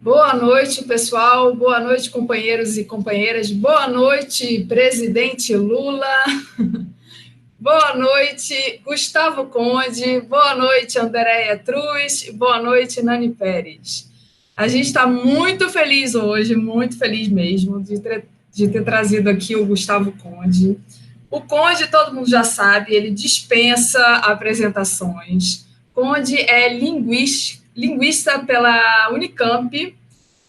Boa noite, pessoal. Boa noite, companheiros e companheiras. Boa noite, presidente Lula. Boa noite, Gustavo Conde. Boa noite, Andréia Truz. Boa noite, Nani Pérez. A gente está muito feliz hoje, muito feliz mesmo, de ter trazido aqui o Gustavo Conde. O Conde, todo mundo já sabe, ele dispensa apresentações. Conde é linguista pela Unicamp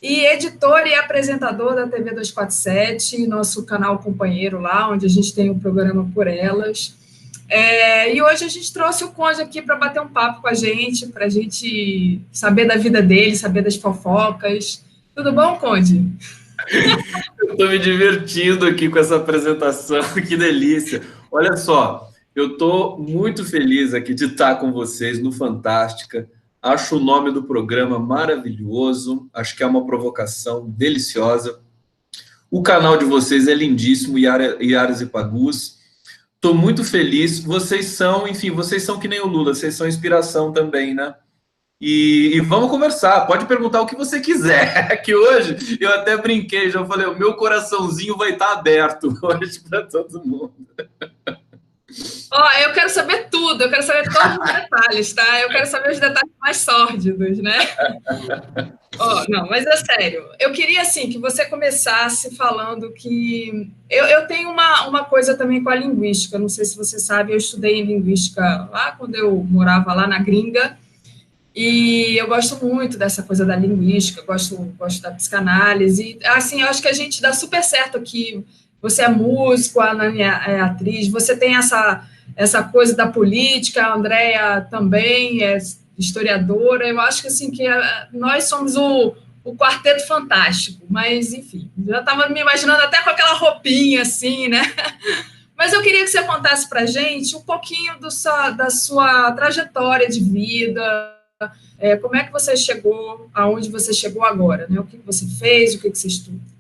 e editor e apresentador da TV 247, nosso canal companheiro lá, onde a gente tem o programa Por Elas. E hoje a gente trouxe o Conde aqui para bater um papo com a gente, para a gente saber da vida dele, saber das fofocas. Tudo bom, Conde? Eu estou me divertindo aqui com essa apresentação, que delícia. Olha só, eu estou muito feliz aqui de estar com vocês no Fantástica. Acho o nome do programa maravilhoso, acho que é uma provocação deliciosa. O canal de vocês é lindíssimo, Iaras e Pagus. Estou muito feliz. Vocês são, enfim, vocês são que nem o Lula, vocês são inspiração também, né? E vamos conversar, pode perguntar o que você quiser, que hoje eu até brinquei, já falei, o meu coraçãozinho vai estar aberto hoje para todo mundo. Eu quero saber tudo, eu quero saber todos os detalhes, tá? Eu quero saber os detalhes mais sórdidos, né? Não, mas é sério. Eu queria, assim, que você começasse falando que... Eu tenho uma coisa também com a linguística, não sei se você sabe, eu estudei em linguística lá quando eu morava lá na gringa, e eu gosto muito dessa coisa da linguística, gosto da psicanálise. Assim, eu acho que a gente dá super certo aqui. Você é músico, a Nani é atriz, você tem essa coisa da política, a Andréia também é historiadora. Eu acho que, assim, que nós somos o quarteto fantástico, mas, enfim, já estava me imaginando até com aquela roupinha, assim, né? Mas eu queria que você contasse para a gente um pouquinho da sua trajetória de vida. Como é que você chegou aonde você chegou agora, né? O que você fez, o que você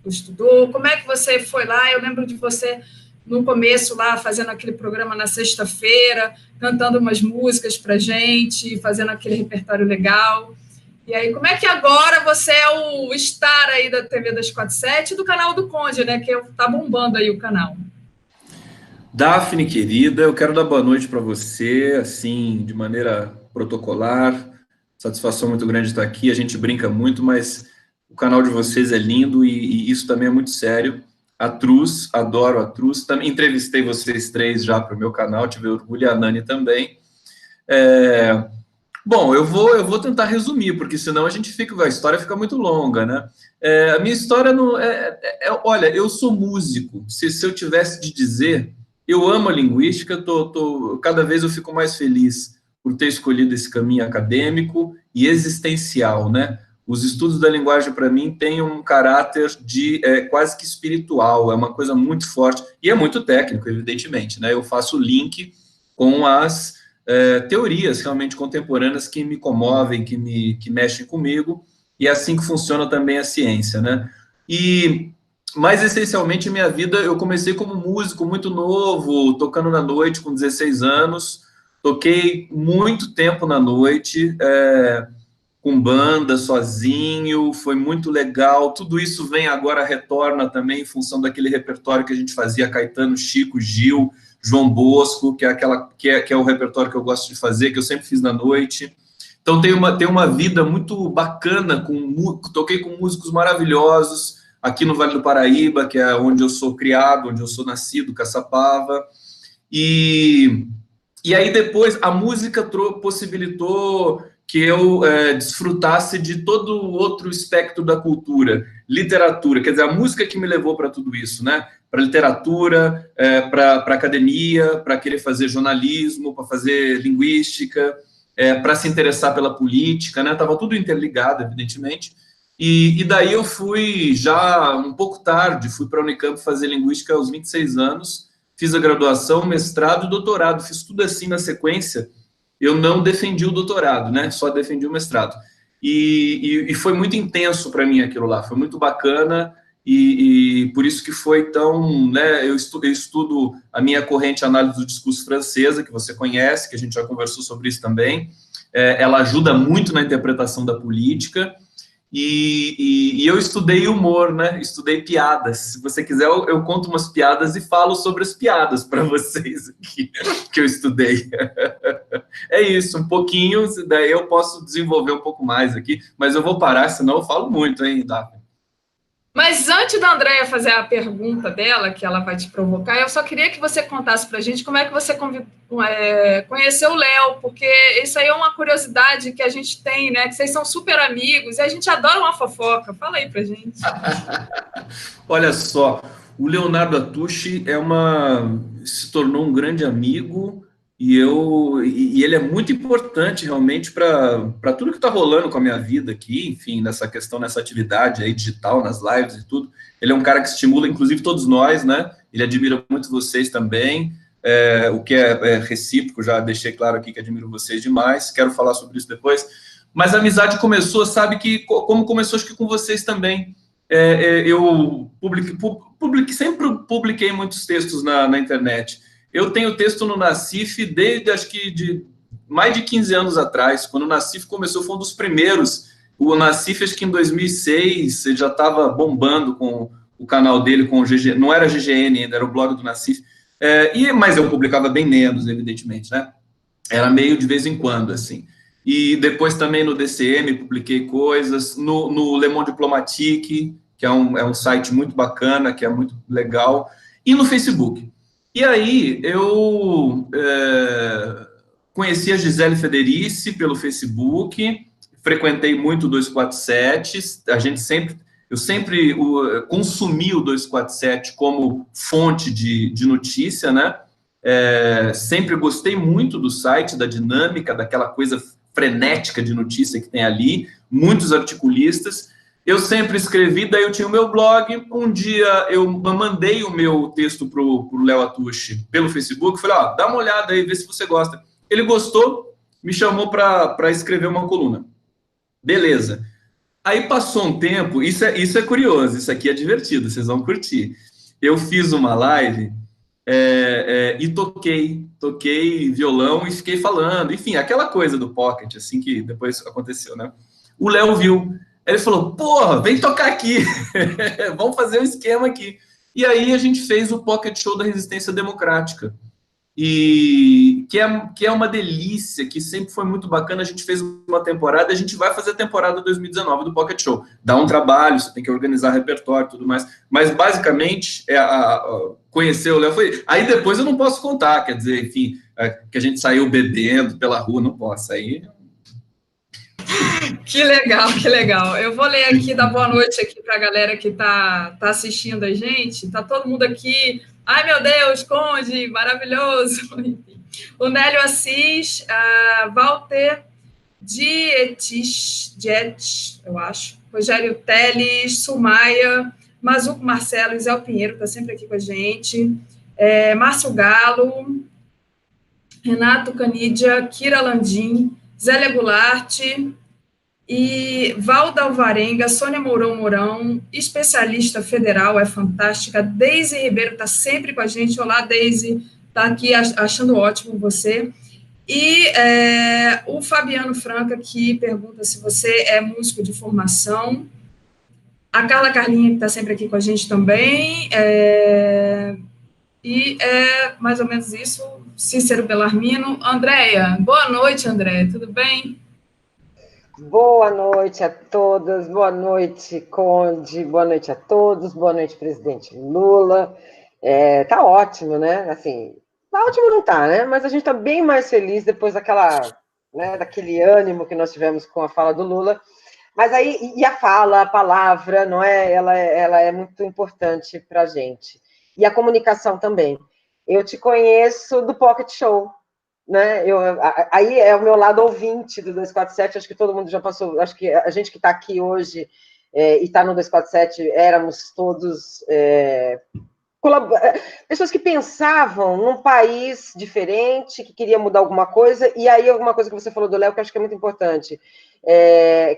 estudou, como é que você foi lá? Eu lembro de você no começo lá, fazendo aquele programa na sexta-feira, cantando umas músicas para gente, fazendo aquele repertório legal. E aí, como é que agora você é o star aí da TV 247 e do canal do Conde, né? Que tá bombando aí o canal. Daphne, querida, eu quero dar boa noite para você, assim, de maneira protocolar. Satisfação muito grande estar aqui. A gente brinca muito, mas o canal de vocês é lindo e isso também é muito sério. A Truz, adoro a Truz. Também entrevistei vocês três já para o meu canal, tive orgulho, e a Nani também. Bom, eu vou tentar resumir, porque senão a história fica muito longa, né? A minha história não olha, eu sou músico. Se eu tivesse de dizer, eu amo a linguística, cada vez eu fico mais feliz por ter escolhido esse caminho acadêmico e existencial, né? Os estudos da linguagem, para mim, têm um caráter de quase que espiritual, é uma coisa muito forte, e é muito técnico, evidentemente, né? Eu faço link com as teorias realmente contemporâneas que me comovem, que mexem comigo, e é assim que funciona também a ciência, né? E, mais essencialmente, minha vida, eu comecei como músico muito novo, tocando na noite com 16 anos, toquei muito tempo na noite, com banda, sozinho, foi muito legal. Tudo isso vem agora, retorna também em função daquele repertório que a gente fazia, Caetano, Chico, Gil, João Bosco, que é o repertório que eu gosto de fazer, que eu sempre fiz na noite. Então tem uma vida muito bacana, toquei com músicos maravilhosos, aqui no Vale do Paraíba, que é onde eu sou criado, onde eu sou nascido, Caçapava. E aí depois a música possibilitou que eu desfrutasse de todo o outro espectro da cultura, literatura, quer dizer, a música que me levou para tudo isso, né? Para literatura, para academia, para querer fazer jornalismo, para fazer linguística, para se interessar pela política, né? Estava tudo interligado, evidentemente. E daí eu fui já um pouco tarde, fui para a Unicamp fazer linguística aos 26 anos, fiz a graduação, mestrado, doutorado, fiz tudo assim na sequência. Eu não defendi o doutorado, né? Só defendi o mestrado. E foi muito intenso para mim aquilo lá, foi muito bacana, e por isso que foi tão, né? Eu estudo a minha corrente análise do discurso francesa, que você conhece, que a gente já conversou sobre isso também. Ela ajuda muito na interpretação da política, E eu estudei humor, né? Estudei piadas. Se você quiser, eu conto umas piadas e falo sobre as piadas para vocês aqui que eu estudei. É isso, um pouquinho, daí eu posso desenvolver um pouco mais aqui, mas eu vou parar, senão eu falo muito, hein, Daphne? Mas antes da Andréia fazer a pergunta dela, que ela vai te provocar, eu só queria que você contasse para a gente como é que você conheceu o Léo, porque isso aí é uma curiosidade que a gente tem, né? Que vocês são super amigos e a gente adora uma fofoca. Fala aí para gente. Olha só, o Leonardo Atushi se tornou um grande amigo e ele é muito importante realmente para tudo que está rolando com a minha vida aqui, enfim, nessa questão, nessa atividade aí digital, nas lives e tudo. Ele é um cara que estimula, inclusive, todos nós, né? Ele admira muito vocês também, o que é recíproco, já deixei claro aqui que admiro vocês demais, quero falar sobre isso depois. Mas a amizade começou, sabe que como começou, acho que com vocês também. Eu sempre publiquei muitos textos na internet. Eu tenho texto no Nassif desde, acho que, de mais de 15 anos atrás. Quando o Nassif começou, foi um dos primeiros. O Nassif, acho que em 2006, ele já estava bombando com o canal dele, com o GG, não era GGN ainda, era o blog do Nassif. Mas eu publicava bem menos, evidentemente, né? Era meio de vez em quando, assim. E depois também no DCM publiquei coisas, no Le Monde Diplomatique, que é um site muito bacana, que é muito legal, e no Facebook. E aí eu conheci a Gisele Federici pelo Facebook, frequentei muito o 247, eu sempre consumi o 247 como fonte de notícia, né? Sempre gostei muito do site, da dinâmica, daquela coisa frenética de notícia que tem ali, muitos articulistas. Eu sempre escrevi, daí eu tinha o meu blog. Um dia eu mandei o meu texto para o Léo Atushi pelo Facebook, falei, dá uma olhada aí, vê se você gosta. Ele gostou, me chamou para escrever uma coluna. Beleza. Aí passou um tempo, isso é curioso, isso aqui é divertido, vocês vão curtir. Eu fiz uma live e toquei violão e fiquei falando, enfim, aquela coisa do pocket, assim, que depois aconteceu, né? O Léo viu, ele falou, porra, vem tocar aqui, vamos fazer um esquema aqui. E aí a gente fez o Pocket Show da Resistência Democrática, e que é uma delícia, que sempre foi muito bacana. A gente fez uma temporada, a gente vai fazer a temporada 2019 do Pocket Show. Dá um trabalho, você tem que organizar repertório e tudo mais, mas basicamente conhecer o Léo foi... Aí depois eu não posso contar, quer dizer, enfim, que a gente saiu bebendo pela rua, não posso, aí... Que legal, que legal. Eu vou ler aqui, dar boa noite aqui para a galera que tá assistindo a gente. Tá todo mundo aqui. Ai, meu Deus, Conde, maravilhoso. O Nélio Assis, Walter Dietis, eu acho. Rogério Teles, Sumaia, Mazuco Marcelo, Zé Pinheiro, está sempre aqui com a gente. Márcio Galo, Renato Canidia, Kira Landim, Zélia Goulart, e Valda Alvarenga, Sônia Mourão, especialista federal, é fantástica. Deise Ribeiro está sempre com a gente. Olá, Deise, está aqui achando ótimo você. E o Fabiano Franca, que pergunta se você é músico de formação. A Carla Carlinha, que está sempre aqui com a gente também. E é mais ou menos isso. Cícero Belarmino. Andréia, boa noite, Andréia, tudo bem? Boa noite a todas, boa noite, Conde, boa noite a todos, boa noite, presidente Lula. Tá ótimo, né? Assim, tá ótimo não tá, né? Mas a gente tá bem mais feliz depois daquele ânimo que nós tivemos com a fala do Lula. Mas aí, e a fala, a palavra, não é? Ela é muito importante pra gente. E a comunicação também. Eu te conheço do Pocket Show, né? Aí é o meu lado ouvinte do 247, acho que todo mundo já passou, acho que a gente que está aqui hoje e está no 247, éramos todos pessoas que pensavam num país diferente, que queria mudar alguma coisa, e aí alguma coisa que você falou do Léo, que eu acho que é muito importante,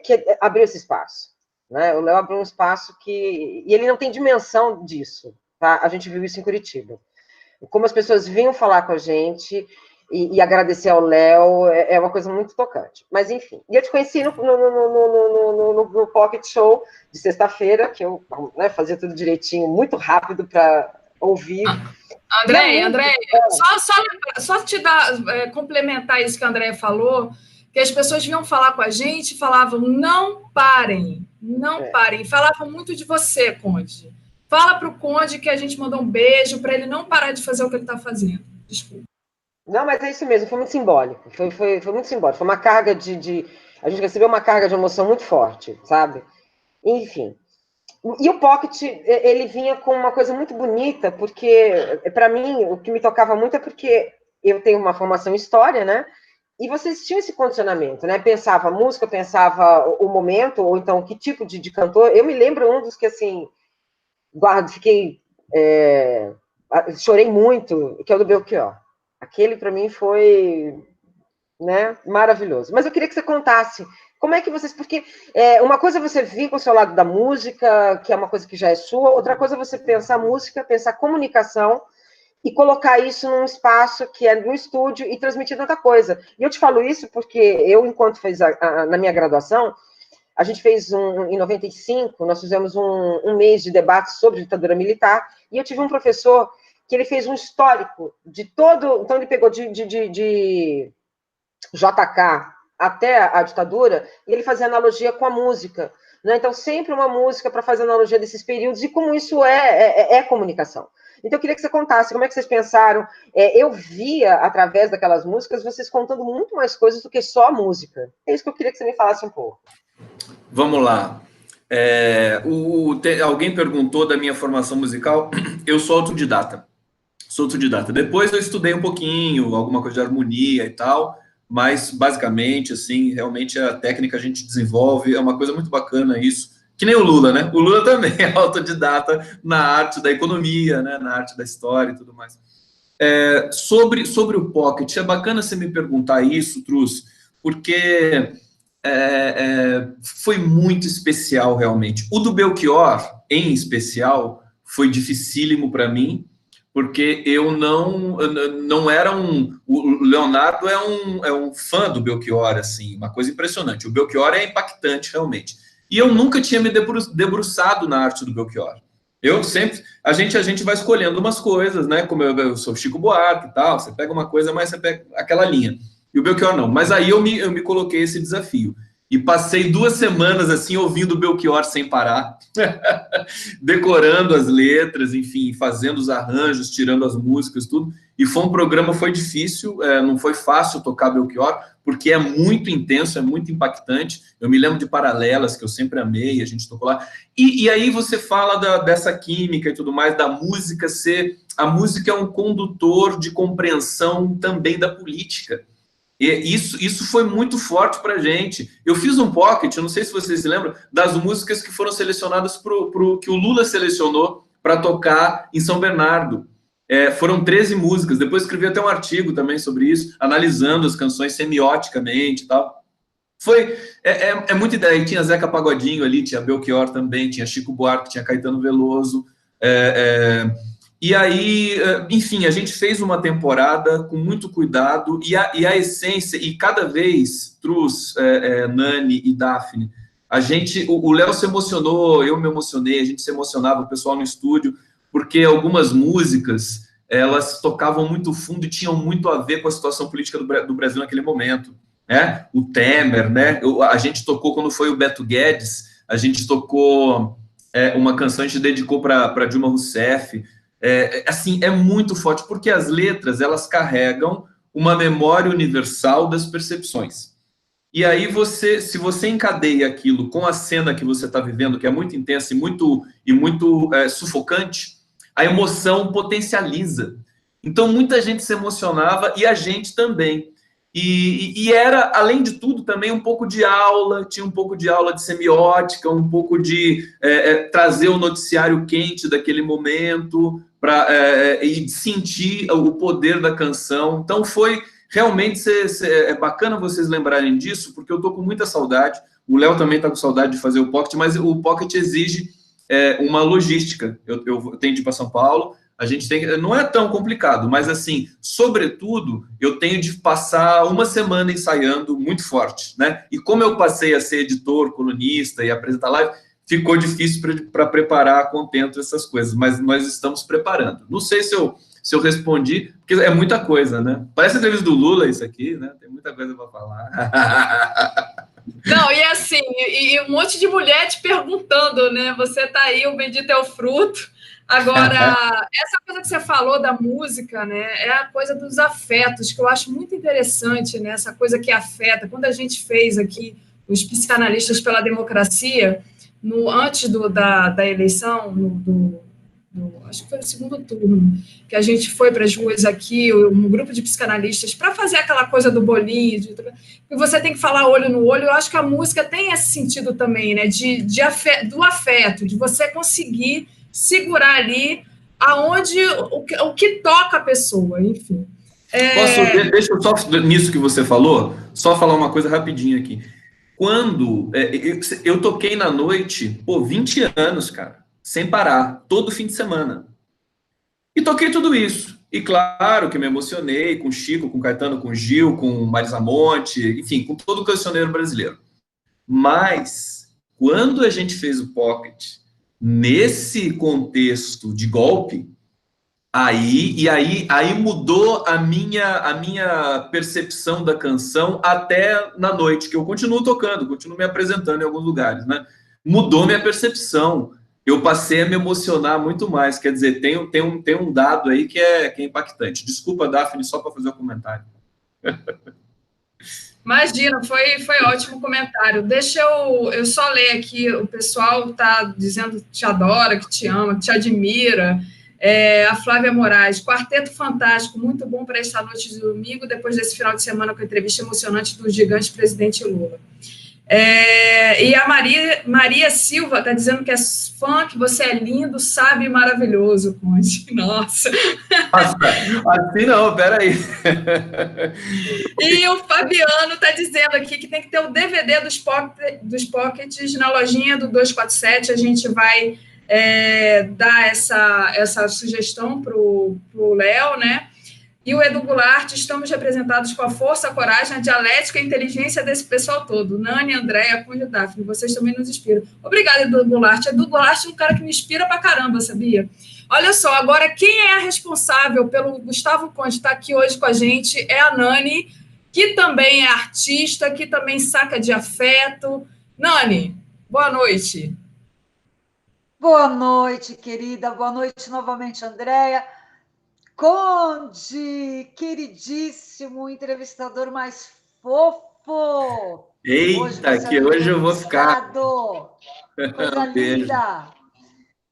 que abriu esse espaço. Né? O Léo abriu um espaço e ele não tem dimensão disso, tá? A gente viu isso em Curitiba. Como as pessoas vinham falar com a gente, e agradecer ao Léo é uma coisa muito tocante. Mas, enfim. E eu te conheci no Pocket Show de sexta-feira, que eu, né, fazia tudo direitinho, muito rápido para ouvir. André, só te dar, complementar isso que a André falou, que as pessoas vinham falar com a gente, falavam, não parem, falavam muito de você, Conde. Fala para o Conde que a gente mandou um beijo para ele não parar de fazer o que ele está fazendo. Desculpa. Não, mas é isso mesmo, foi muito simbólico. Foi muito simbólico. Foi uma carga a gente recebeu uma carga de emoção muito forte, sabe? Enfim. E o Pocket, ele vinha com uma coisa muito bonita, porque, para mim, o que me tocava muito é porque eu tenho uma formação em história, né? E vocês tinham esse condicionamento, né? Pensava a música, pensava o momento, ou então que tipo de cantor. Eu me lembro um dos que, assim, chorei muito, que é o do Belchior. Aquele, para mim, foi, né, maravilhoso. Mas eu queria que você contasse como é que vocês... Porque uma coisa é você vir com o seu lado da música, que é uma coisa que já é sua, outra coisa é você pensar música, pensar comunicação e colocar isso num espaço que é no estúdio e transmitir tanta coisa. E eu te falo isso porque eu, enquanto fiz na minha graduação, a gente fez em 95, nós fizemos um mês de debate sobre ditadura militar, e eu tive um professor que ele fez um histórico de todo... Então, ele pegou de JK até a ditadura, e ele fazia analogia com a música, né? Então, sempre uma música para fazer analogia desses períodos, e como isso é comunicação. Então, eu queria que você contasse como é que vocês pensaram. Eu via, através daquelas músicas, vocês contando muito mais coisas do que só a música. É isso que eu queria que você me falasse um pouco. Vamos lá. Alguém perguntou da minha formação musical. Eu sou autodidata. Depois eu estudei um pouquinho, alguma coisa de harmonia e tal, mas basicamente, assim, realmente a técnica a gente desenvolve, é uma coisa muito bacana isso. Que nem o Lula, né? O Lula também é autodidata na arte da economia, né? Na arte da história e tudo mais. Sobre o Pocket, é bacana você me perguntar isso, Truz, porque foi muito especial, realmente. O do Belchior, em especial, foi dificílimo para mim, porque eu não era o Leonardo é um fã do Belchior, assim, uma coisa impressionante. O Belchior é impactante, realmente. E eu nunca tinha me debruçado na arte do Belchior. Eu sempre... A gente vai escolhendo umas coisas, né? Como eu sou Chico Buarque e tal, você pega uma coisa, mas você pega aquela linha. E o Belchior não. Mas aí eu me coloquei esse desafio. E passei 2 semanas, assim, ouvindo o Belchior sem parar. Decorando as letras, enfim, fazendo os arranjos, tirando as músicas, tudo. E foi difícil, não foi fácil tocar Belchior, porque é muito intenso, é muito impactante. Eu me lembro de Paralelas, que eu sempre amei, a gente tocou lá. E aí você fala dessa química e tudo mais, da música ser... A música é um condutor de compreensão também da política. E isso foi muito forte para a gente. Eu fiz um pocket, eu não sei se vocês se lembram, das músicas que foram selecionadas que o Lula selecionou para tocar em São Bernardo. Foram 13 músicas. Depois escrevi até um artigo também sobre isso, analisando as canções semioticamente e tal. É muita ideia. E tinha Zeca Pagodinho ali, tinha Belchior também, tinha Chico Buarque, tinha Caetano Veloso. E aí, enfim, a gente fez uma temporada com muito cuidado e a essência, e cada vez, Truz, Nani e Daphne, o Léo se emocionou, eu me emocionei, a gente se emocionava, o pessoal no estúdio, porque algumas músicas, elas tocavam muito fundo e tinham muito a ver com a situação política do Brasil naquele momento, né? O Temer, né? A gente tocou, quando foi o Beto Guedes, a gente tocou uma canção, a gente dedicou para Dilma Rousseff. Assim, é muito forte, porque as letras, elas carregam uma memória universal das percepções. E aí, se você encadeia aquilo com a cena que você está vivendo, que é muito intensa e muito sufocante, a emoção potencializa. Então, muita gente se emocionava e a gente também. E era, além de tudo, também um pouco de aula, tinha um pouco de aula de semiótica, um pouco de trazer o noticiário quente daquele momento, e sentir o poder da canção. Então, foi realmente... É bacana vocês lembrarem disso, porque eu estou com muita saudade. O Léo também está com saudade de fazer o Pocket, mas o Pocket exige uma logística. Eu tenho de ir para São Paulo, A gente tem que, não é tão complicado, mas assim, sobretudo, eu tenho de passar uma semana ensaiando muito forte, né? E como eu passei a ser editor, colunista e apresentar live, ficou difícil para preparar a contento essas coisas, mas nós estamos preparando. Não sei se eu respondi, porque é muita coisa, né? Parece a entrevista do Lula isso aqui, né? Tem muita coisa para falar. Não, e assim, e um monte de mulher te perguntando, né? Você tá aí, o bendito é o fruto. Agora, essa coisa que você falou da música, né? É a coisa dos afetos, que eu acho muito interessante, né? Essa coisa que afeta. Quando a gente fez aqui os psicanalistas pela democracia, antes da eleição, acho que foi no segundo turno, que a gente foi para as ruas aqui, um grupo de psicanalistas, para fazer aquela coisa do bolinho, e você tem que falar olho no olho. Eu acho que a música tem esse sentido também, né? Do afeto, de você conseguir segurar ali o que toca a pessoa, enfim. Deixa eu só, nisso que você falou, só falar uma coisa rapidinho aqui. Quando eu toquei na noite, 20 anos, cara, sem parar, todo fim de semana. E toquei tudo isso. E claro que me emocionei com Chico, com Caetano, com Gil, com Marisa Monte, enfim, com todo o cancioneiro brasileiro. Mas, quando a gente fez o Pocket, nesse contexto de golpe, aí mudou a minha percepção da canção até na noite, que eu continuo tocando, continuo me apresentando em alguns lugares, né? Mudou minha percepção. Eu passei a me emocionar muito mais. Quer dizer, tem um dado aí que é impactante. Desculpa, Daphne, só para fazer o comentário. Imagina, foi ótimo comentário. Deixa eu só ler aqui, o pessoal está dizendo que te adora, que te ama, que te admira. A Flávia Moraes, quarteto fantástico, muito bom para esta noite de domingo, depois desse final de semana com a entrevista emocionante do gigante presidente Lula. E a Maria Silva está dizendo que é fã, que você é lindo, sábio e maravilhoso, Conde. Nossa. Assim não, peraí. E o Fabiano está dizendo aqui que tem que ter o DVD dos pockets na lojinha do 247. A gente vai dar essa sugestão para o Léo, né? E o Edu Goulart, estamos representados com a força, a coragem, a dialética e a inteligência desse pessoal todo. Nani, Andréia, Conde, Daphne, vocês também nos inspiram. Obrigada, Edu Goulart. Edu Goulart é um cara que me inspira pra caramba, sabia? Olha só, agora quem é a responsável pelo Gustavo Conde estar aqui hoje com a gente é a Nani, que também é artista, que também saca de afeto. Nani, boa noite. Boa noite, querida. Boa noite novamente, Andréia. Conde, queridíssimo, entrevistador mais fofo. Eita, hoje eu vou ficar. Coisa linda.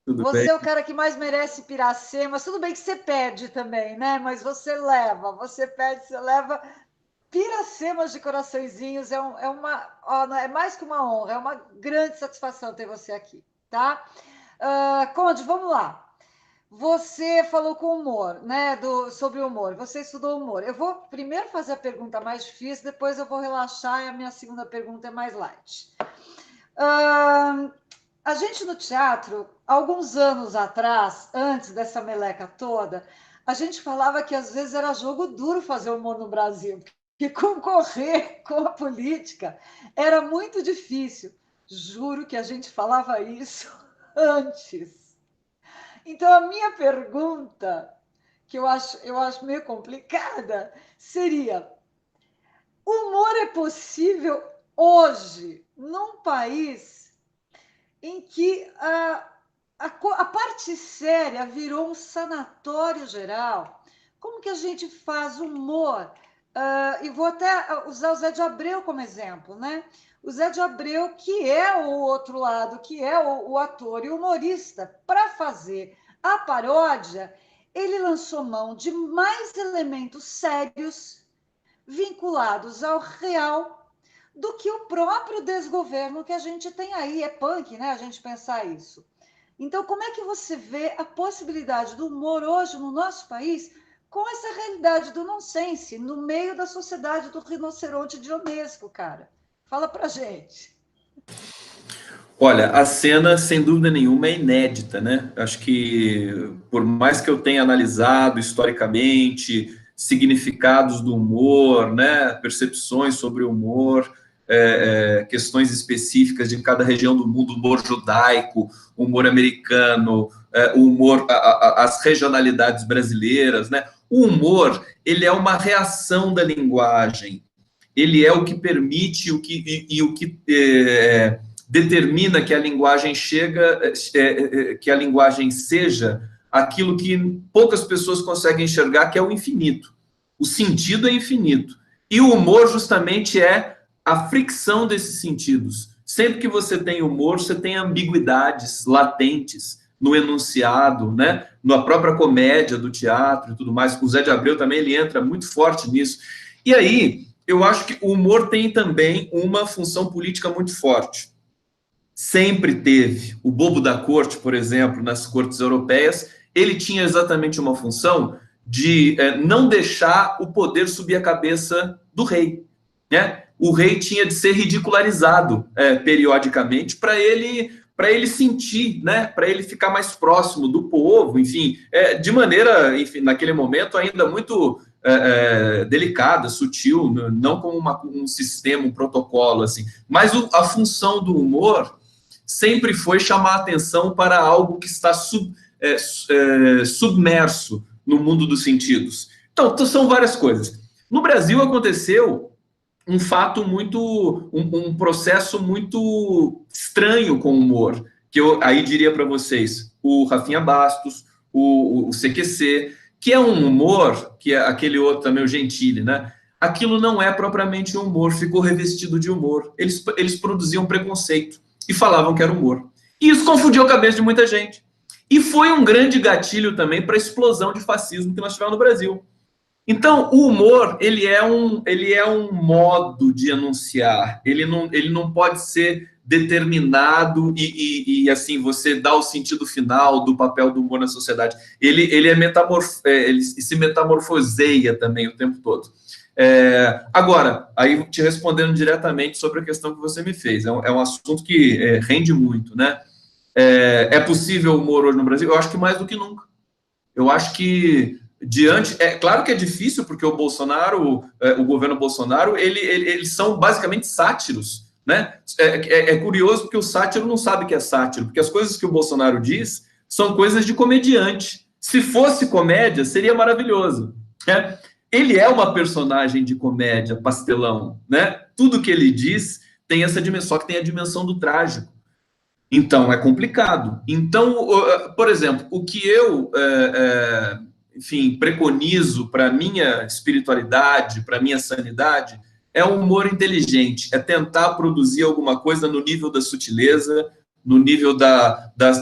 Tudo você bem? É o cara que mais merece Piracemas. Tudo bem que você perde também, né? Mas você leva, você perde, você leva. Piracemas de coraçõezinhos é mais que uma honra, é uma grande satisfação ter você aqui, tá? Conde, vamos lá. Você falou com humor, né? Sobre humor. Você estudou humor. Eu vou primeiro fazer a pergunta mais difícil, depois eu vou relaxar e a minha segunda pergunta é mais light. A gente no teatro, alguns anos atrás, antes dessa meleca toda, a gente falava que às vezes era jogo duro fazer humor no Brasil, que concorrer com a política era muito difícil. Juro que a gente falava isso antes. Então, a minha pergunta, que eu acho meio complicada, seria: humor é possível hoje, num país em que a parte séria virou um sanatório geral? Como que a gente faz humor? E vou até usar o Zé de Abreu como exemplo, né? O Zé de Abreu, que é o outro lado, que é o ator e humorista, para fazer a paródia, ele lançou mão de mais elementos sérios vinculados ao real do que o próprio desgoverno que a gente tem aí. É punk, né? A gente pensar isso. Então, como é que você vê a possibilidade do humor hoje no nosso país com essa realidade do nonsense no meio da sociedade do rinoceronte dionesco, cara? Fala pra gente. Olha, a cena, sem dúvida nenhuma, é inédita, né? Acho que, por mais que eu tenha analisado historicamente significados do humor, né, percepções sobre o humor, questões específicas de cada região do mundo, humor judaico, humor americano, o humor, as regionalidades brasileiras, né? O humor, ele é uma reação da linguagem, ele é o que permite o que determina que a linguagem que a linguagem seja aquilo que poucas pessoas conseguem enxergar, que é o infinito. O sentido é infinito. E o humor justamente é a fricção desses sentidos. Sempre que você tem humor, você tem ambiguidades latentes no enunciado, né? Na própria comédia do teatro e tudo mais. O Zé de Abreu também, ele entra muito forte nisso. E aí, eu acho que o humor tem também uma função política muito forte. Sempre teve. O bobo da corte, por exemplo, nas cortes europeias, ele tinha exatamente uma função de não deixar o poder subir a cabeça do rei, né? O rei tinha de ser ridicularizado periodicamente para ele sentir, né? Para ele ficar mais próximo do povo, enfim, de maneira, enfim, naquele momento ainda muito delicada, sutil, não como um sistema, um protocolo, assim. Mas a função do humor sempre foi chamar a atenção para algo que está submerso no mundo dos sentidos. Então, são várias coisas. No Brasil aconteceu um fato muito, um processo muito estranho com o humor, que eu aí diria para vocês, o Rafinha Bastos, o CQC, que é um humor, que é aquele outro também, o Gentili, né? Aquilo não é propriamente um humor, ficou revestido de humor. Eles produziam preconceito e falavam que era humor. E isso confundiu a cabeça de muita gente. E foi um grande gatilho também para a explosão de fascismo que nós tivemos no Brasil. Então, o humor, ele é um modo de enunciar, ele não pode ser determinado e assim, você dá o sentido final do papel do humor na sociedade. Ele se metamorfoseia também o tempo todo. Agora, aí te respondendo diretamente sobre a questão que você me fez, é um assunto que rende muito, né? É possível humor hoje no Brasil? Eu acho que mais do que nunca. Eu acho que claro que é difícil, porque o Bolsonaro, o governo Bolsonaro, eles são basicamente sátiros, né? É curioso porque o sátiro não sabe que é sátiro, porque as coisas que o Bolsonaro diz são coisas de comediante. Se fosse comédia, seria maravilhoso, né? Ele é uma personagem de comédia, pastelão, né? Tudo que ele diz tem essa dimensão, só que tem a dimensão do trágico. Então, é complicado. Então, por exemplo, o que eu, enfim, preconizo para a minha espiritualidade, para a minha sanidade, é um humor inteligente, é tentar produzir alguma coisa no nível da sutileza, no nível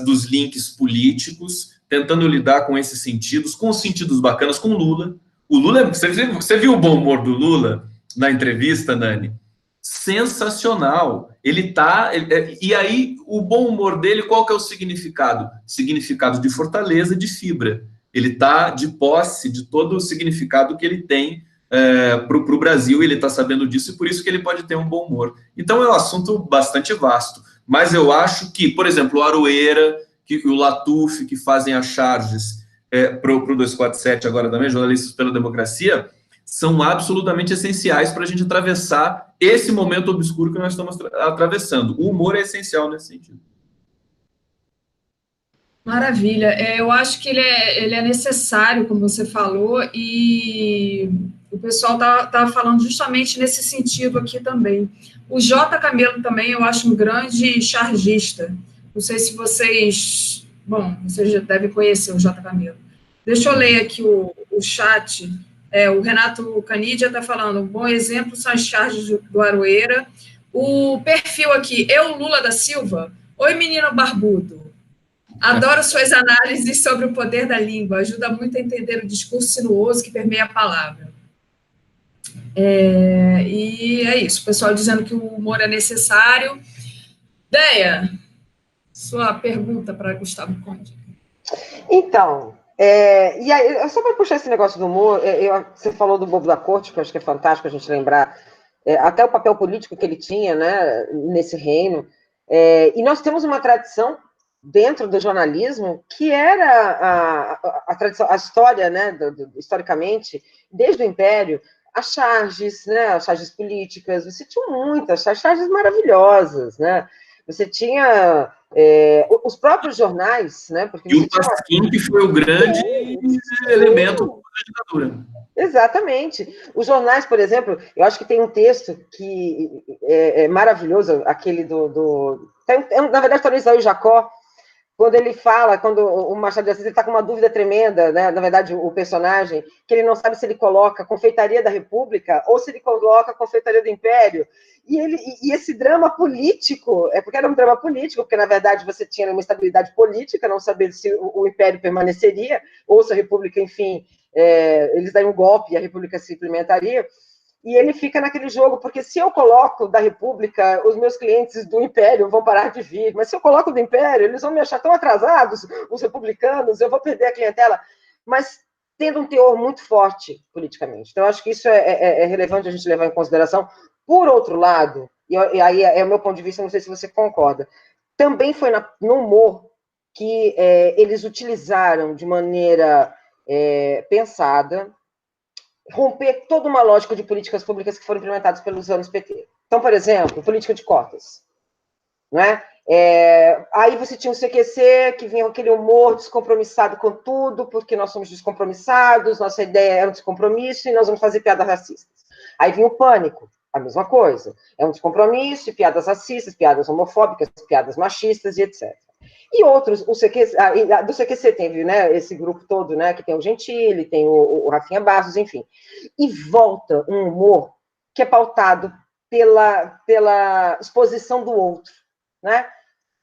dos links políticos, tentando lidar com esses sentidos, com os sentidos bacanas, com Lula. O Lula, você viu o bom humor do Lula na entrevista, Nani? Sensacional. E aí, o bom humor dele, qual que é o significado? Significado de fortaleza, de fibra. Ele está de posse de todo o significado que ele tem para o Brasil, ele está sabendo disso, e por isso que ele pode ter um bom humor. Então, é um assunto bastante vasto. Mas eu acho que, por exemplo, o Aroeira, o Latuf, que fazem as charges para o 247 agora também, Jornalistas pela Democracia, são absolutamente essenciais para a gente atravessar esse momento obscuro que nós estamos atravessando. O humor é essencial nesse sentido. Maravilha. Eu acho que ele é necessário, como você falou, e o pessoal tá falando justamente nesse sentido aqui também. O J. Camelo também eu acho um grande chargista. Não sei se vocês... Bom, vocês já devem conhecer o J. Camelo. Deixa eu ler aqui o chat. O Renato Canidia está falando, um bom exemplo são as charges do Aroeira. O perfil aqui, Lula da Silva. Oi, menino barbudo. Adoro suas análises sobre o poder da língua. Ajuda muito a entender o discurso sinuoso que permeia a palavra. E é isso. O pessoal dizendo que o humor é necessário. Deia, sua pergunta para Gustavo Conde. Então... e aí, só para puxar esse negócio do humor, você falou do bobo da corte, que eu acho que é fantástico a gente lembrar, até o papel político que ele tinha, né, nesse reino. E nós temos uma tradição dentro do jornalismo que era a tradição, a história, né, historicamente, desde o Império, as charges, né, as charges políticas, você tinha muitas charges maravilhosas, né? Você tinha os próprios jornais, né? Porque e o Pasquim, que foi o grande elemento da ditadura. Exatamente. Os jornais, por exemplo, eu acho que tem um texto que é maravilhoso, aquele na verdade, está no Isaú Jacó, quando ele fala, quando o Machado de Assis está com uma dúvida tremenda, né? Na verdade, o personagem, que ele não sabe se ele coloca Confeitaria da República ou se ele coloca Confeitaria do Império. E esse drama político, porque era um drama político, porque, na verdade, você tinha uma estabilidade política, não saber se o Império permaneceria, ou se a República, enfim, eles dariam um golpe e a República se implementaria. E ele fica naquele jogo, porque se eu coloco da República, os meus clientes do Império vão parar de vir, mas se eu coloco do Império, eles vão me achar tão atrasados, os republicanos, eu vou perder a clientela, mas tendo um teor muito forte politicamente. Então, acho que isso é relevante a gente levar em consideração. Por outro lado, e aí é o meu ponto de vista, não sei se você concorda, também foi no humor que eles utilizaram de maneira pensada, romper toda uma lógica de políticas públicas que foram implementadas pelos anos PT. Então, por exemplo, política de cotas. Né? Aí você tinha o CQC, que vinha com aquele humor descompromissado com tudo, porque nós somos descompromissados, nossa ideia era um descompromisso e nós vamos fazer piadas racistas. Aí vinha o Pânico, a mesma coisa. É um descompromisso, piadas racistas, piadas homofóbicas, piadas machistas e etc. E outros, do CQC teve, né, esse grupo todo, né, que tem o Gentili, tem o Rafinha Bastos, enfim. E volta um humor que é pautado pela exposição do outro, né?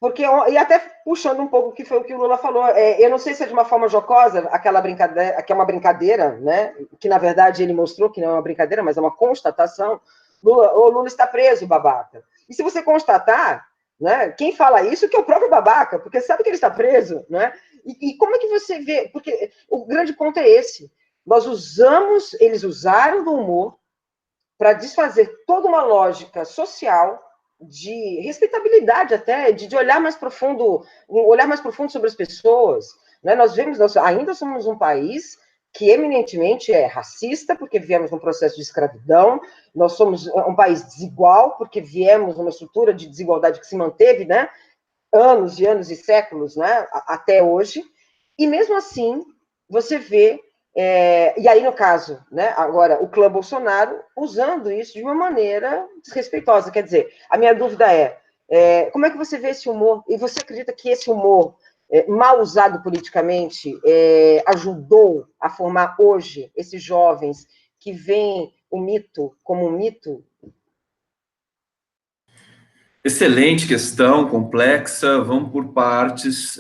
Porque, e até puxando um pouco o que foi o que o Lula falou, eu não sei se é de uma forma jocosa, aquela brincadeira, que é uma brincadeira, né, que na verdade ele mostrou que não é uma brincadeira, mas é uma constatação, o Lula está preso, babaca. E se você constatar, né, quem fala isso que é o próprio babaca, porque sabe que ele está preso, né? E como é que você vê? Porque o grande ponto é esse. Eles usaram do humor para desfazer toda uma lógica social de respeitabilidade até, de olhar mais profundo, sobre as pessoas. Né? Nós ainda somos um país que eminentemente é racista, porque viemos num processo de escravidão, nós somos um país desigual, porque viemos numa estrutura de desigualdade que se manteve, né, anos e anos e séculos, né, até hoje, e mesmo assim, você vê, e aí no caso, né, agora, o clã Bolsonaro usando isso de uma maneira desrespeitosa, quer dizer, a minha dúvida como é que você vê esse humor, e você acredita que esse humor mal usado politicamente, ajudou a formar hoje esses jovens que veem o mito como um mito? Excelente questão, complexa, vamos por partes.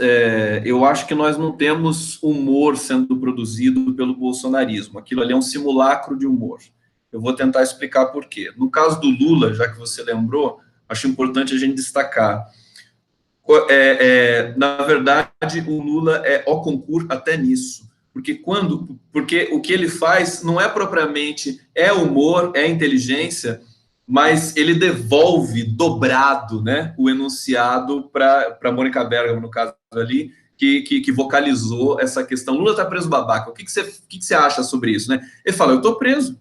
Eu acho que nós não temos humor sendo produzido pelo bolsonarismo, aquilo ali é um simulacro de humor. Eu vou tentar explicar por quê. No caso do Lula, já que você lembrou, acho importante a gente destacar. Na verdade, o Lula é au concurso até nisso, porque o que ele faz não é propriamente humor, inteligência, mas ele devolve dobrado, né, o enunciado para Mônica Bergamo, no caso ali, que vocalizou essa questão. Lula está preso, babaca. O que você acha sobre isso, né? Ele fala, eu estou preso,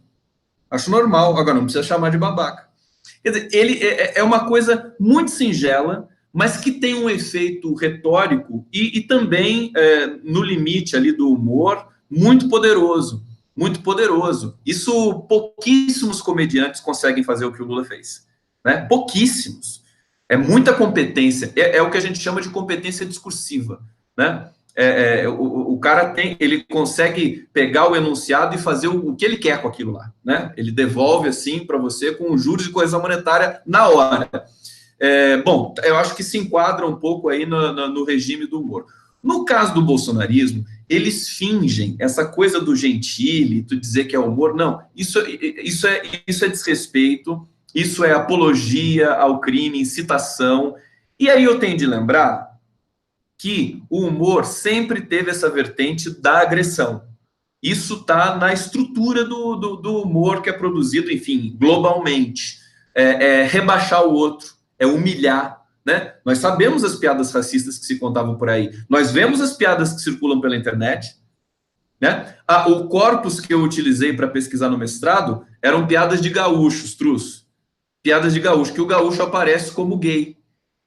acho normal, agora não precisa chamar de babaca. Quer dizer, ele é uma coisa muito singela, mas que tem um efeito retórico e também, no limite ali do humor, muito poderoso, muito poderoso. Isso pouquíssimos comediantes conseguem fazer o que o Lula fez, né? Pouquíssimos. É muita competência, é o que a gente chama de competência discursiva, né? O cara ele consegue pegar o enunciado e fazer o que ele quer com aquilo lá, né? Ele devolve assim para você com juros de correção monetária na hora. Bom, eu acho que se enquadra um pouco aí no regime do humor. No caso do bolsonarismo, eles fingem essa coisa do Gentili, tu dizer que é humor, não, isso é desrespeito, isso é apologia ao crime, incitação, e aí eu tenho de lembrar que o humor sempre teve essa vertente da agressão. Isso está na estrutura do humor que é produzido, enfim, globalmente. Rebaixar o outro, humilhar, né? Nós sabemos as piadas racistas que se contavam por aí. Nós vemos as piadas que circulam pela internet, né? O corpus que eu utilizei para pesquisar no mestrado eram piadas de gaúchos, Trus. Piadas de gaúcho, que o gaúcho aparece como gay,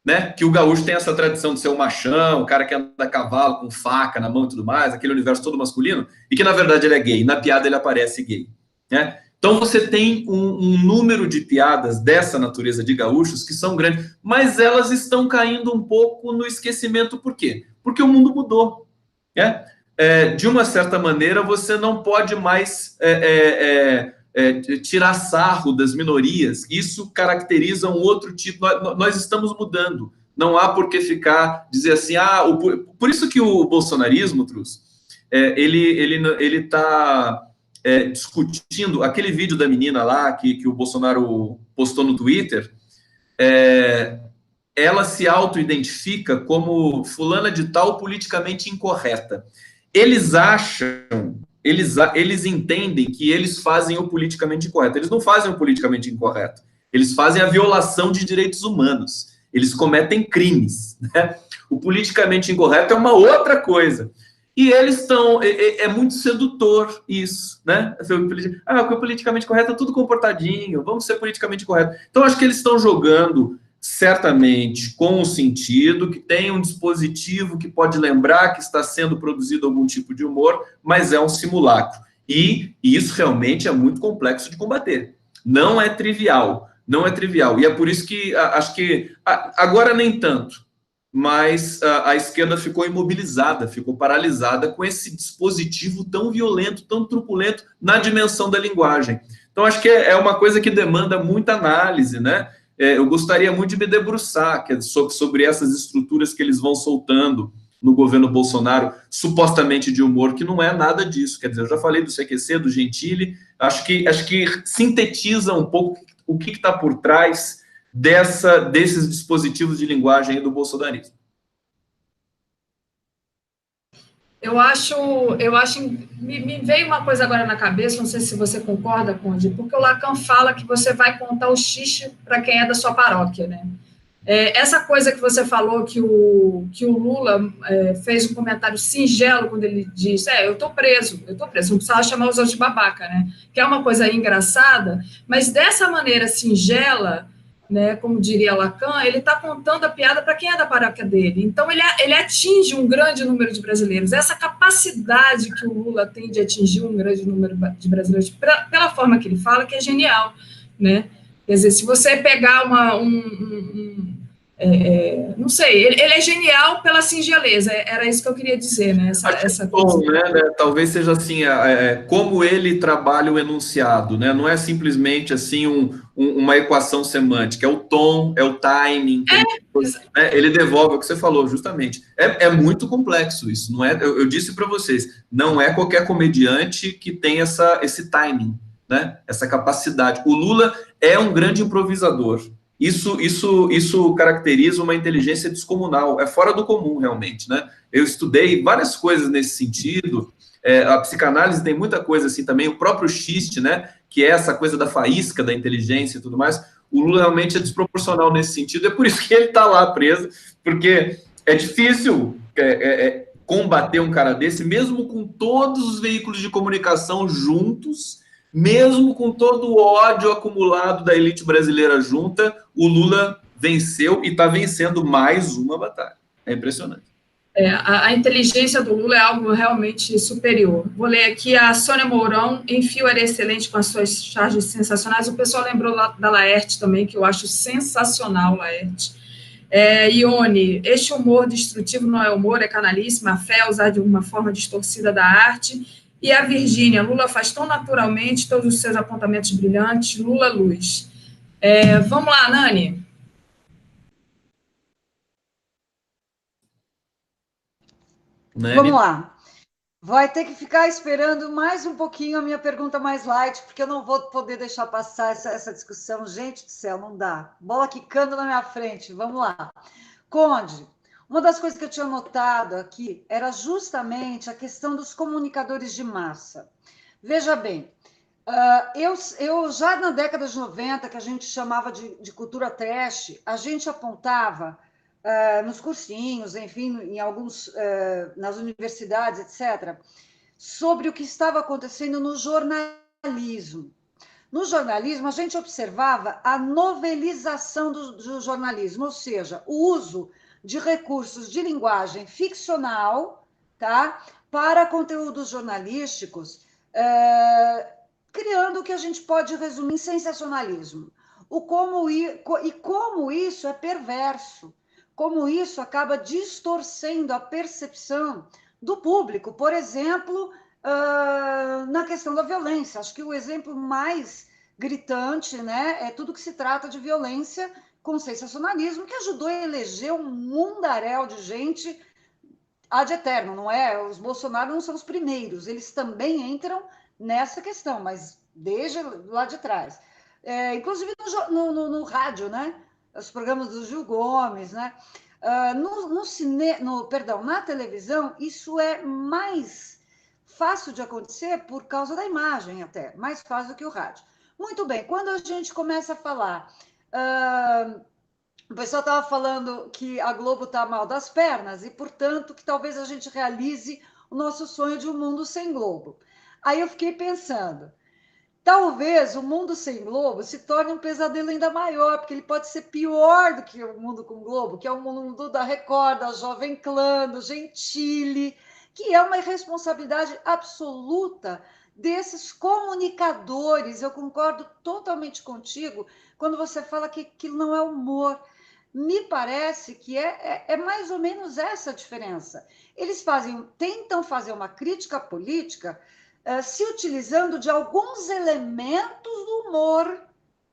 né? Que o gaúcho tem essa tradição de ser o machão, o cara que anda a cavalo com faca na mão e tudo mais, aquele universo todo masculino, e que na verdade ele é gay. Na piada ele aparece gay, né? Então você tem um número de piadas dessa natureza de gaúchos que são grandes, mas elas estão caindo um pouco no esquecimento. Por quê? Porque o mundo mudou, né? De uma certa maneira, você não pode mais tirar sarro das minorias. Isso caracteriza um outro tipo. Nós estamos mudando. Não há por que dizer assim, por isso que o bolsonarismo, Trus, ele está discutindo aquele vídeo da menina lá que o Bolsonaro postou no Twitter. Ela se auto-identifica como fulana de tal politicamente incorreta. Eles acham, eles entendem que eles fazem o politicamente incorreto. Eles não fazem o politicamente incorreto. Eles fazem a violação de direitos humanos. Eles cometem crimes, né? O politicamente incorreto é uma outra coisa. E eles estão... É muito sedutor isso, né? O politicamente correto é tudo comportadinho, vamos ser politicamente correto. Então, acho que eles estão jogando... certamente com o sentido que tem um dispositivo que pode lembrar que está sendo produzido algum tipo de humor, mas é um simulacro. E isso realmente é muito complexo de combater. Não é trivial, não é trivial. E é por isso que acho que agora nem tanto, mas a esquerda ficou imobilizada, ficou paralisada com esse dispositivo tão violento, tão truculento na dimensão da linguagem. Então acho que é uma coisa que demanda muita análise, né? Eu gostaria muito de me debruçar sobre essas estruturas que eles vão soltando no governo Bolsonaro, supostamente de humor, que não é nada disso. Quer dizer, eu já falei do CQC, do Gentili, acho que sintetiza um pouco o que está por trás desses dispositivos de linguagem do bolsonarismo. Eu acho, me veio uma coisa agora na cabeça, não sei se você concorda, Conde, porque o Lacan fala que você vai contar o xixi para quem é da sua paróquia, né? Essa coisa que você falou, que o Lula fez um comentário singelo quando ele disse, eu estou preso, não precisava chamar os outros de babaca, né? Que é uma coisa engraçada, mas dessa maneira singela, né, como diria Lacan, ele está contando a piada para quem é da paróquia dele. Então, ele atinge um grande número de brasileiros. Essa capacidade que o Lula tem de atingir um grande número de brasileiros, pela forma que ele fala, que é genial, né? Quer dizer, se você pegar não sei, ele é genial pela singeleza, era isso que eu queria dizer, né? Essa bom, né? Talvez seja assim, como ele trabalha o enunciado, né? Não é simplesmente assim uma equação semântica, é o tom, é o timing, ele devolve o que você falou, justamente. É muito complexo isso, não é? Eu disse para vocês, não é qualquer comediante que tem esse timing, né? Essa capacidade. O Lula é um grande improvisador. Isso caracteriza uma inteligência descomunal, é fora do comum, realmente, né? Eu estudei várias coisas nesse sentido, a psicanálise tem muita coisa assim também, o próprio xiste, né? Que é essa coisa da faísca, da inteligência e tudo mais. O Lula realmente é desproporcional nesse sentido, é por isso que ele está lá preso, porque é difícil combater um cara desse, mesmo com todos os veículos de comunicação juntos, mesmo com todo o ódio acumulado da elite brasileira junta, o Lula venceu e está vencendo mais uma batalha. É impressionante. A inteligência do Lula é algo realmente superior. Vou ler aqui a Sônia Mourão, Enfio era excelente com as suas charges sensacionais. O pessoal lembrou da Laerte também, que eu acho sensacional, Laerte. Ione, este humor destrutivo não é humor, é canalice, má fé, usar de uma forma distorcida da arte. E a Virgínia, Lula faz tão naturalmente todos os seus apontamentos brilhantes, Lula luz. Vamos lá, Nani. Vamos lá. Vai ter que ficar esperando mais um pouquinho a minha pergunta mais light, porque eu não vou poder deixar passar essa discussão. Gente do céu, não dá. Bola quicando na minha frente. Vamos lá. Conde, uma das coisas que eu tinha notado aqui era justamente a questão dos comunicadores de massa. Veja bem, eu já na década de 90, que a gente chamava de cultura trash, a gente apontava nos cursinhos, enfim, em alguns, nas universidades, etc., sobre o que estava acontecendo no jornalismo. No jornalismo, a gente observava a novelização do jornalismo, ou seja, o uso de recursos de linguagem ficcional, tá, para conteúdos jornalísticos, criando o que a gente pode resumir em sensacionalismo. Como isso é perverso, como isso acaba distorcendo a percepção do público, por exemplo, na questão da violência. Acho que o exemplo mais gritante, né, é tudo que se trata de violência com sensacionalismo, que ajudou a eleger um mundaréu de gente ad eterno, não é? Os Bolsonaro não são os primeiros, eles também entram nessa questão, mas desde lá de trás. Inclusive no rádio, né? Os programas do Gil Gomes, né? Na televisão, isso é mais fácil de acontecer por causa da imagem até, mais fácil do que o rádio. Muito bem, quando a gente começa a falar... o pessoal estava falando que a Globo está mal das pernas e, portanto, que talvez a gente realize o nosso sonho de um mundo sem Globo. Aí eu fiquei pensando, talvez o mundo sem Globo se torne um pesadelo ainda maior, porque ele pode ser pior do que o mundo com Globo, que é o mundo da Record, da Jovem Clã, do Gentili, que é uma irresponsabilidade absoluta desses comunicadores. Eu concordo totalmente contigo quando você fala que aquilo não é humor. Me parece que é mais ou menos essa a diferença. Eles tentam fazer uma crítica política se utilizando de alguns elementos do humor,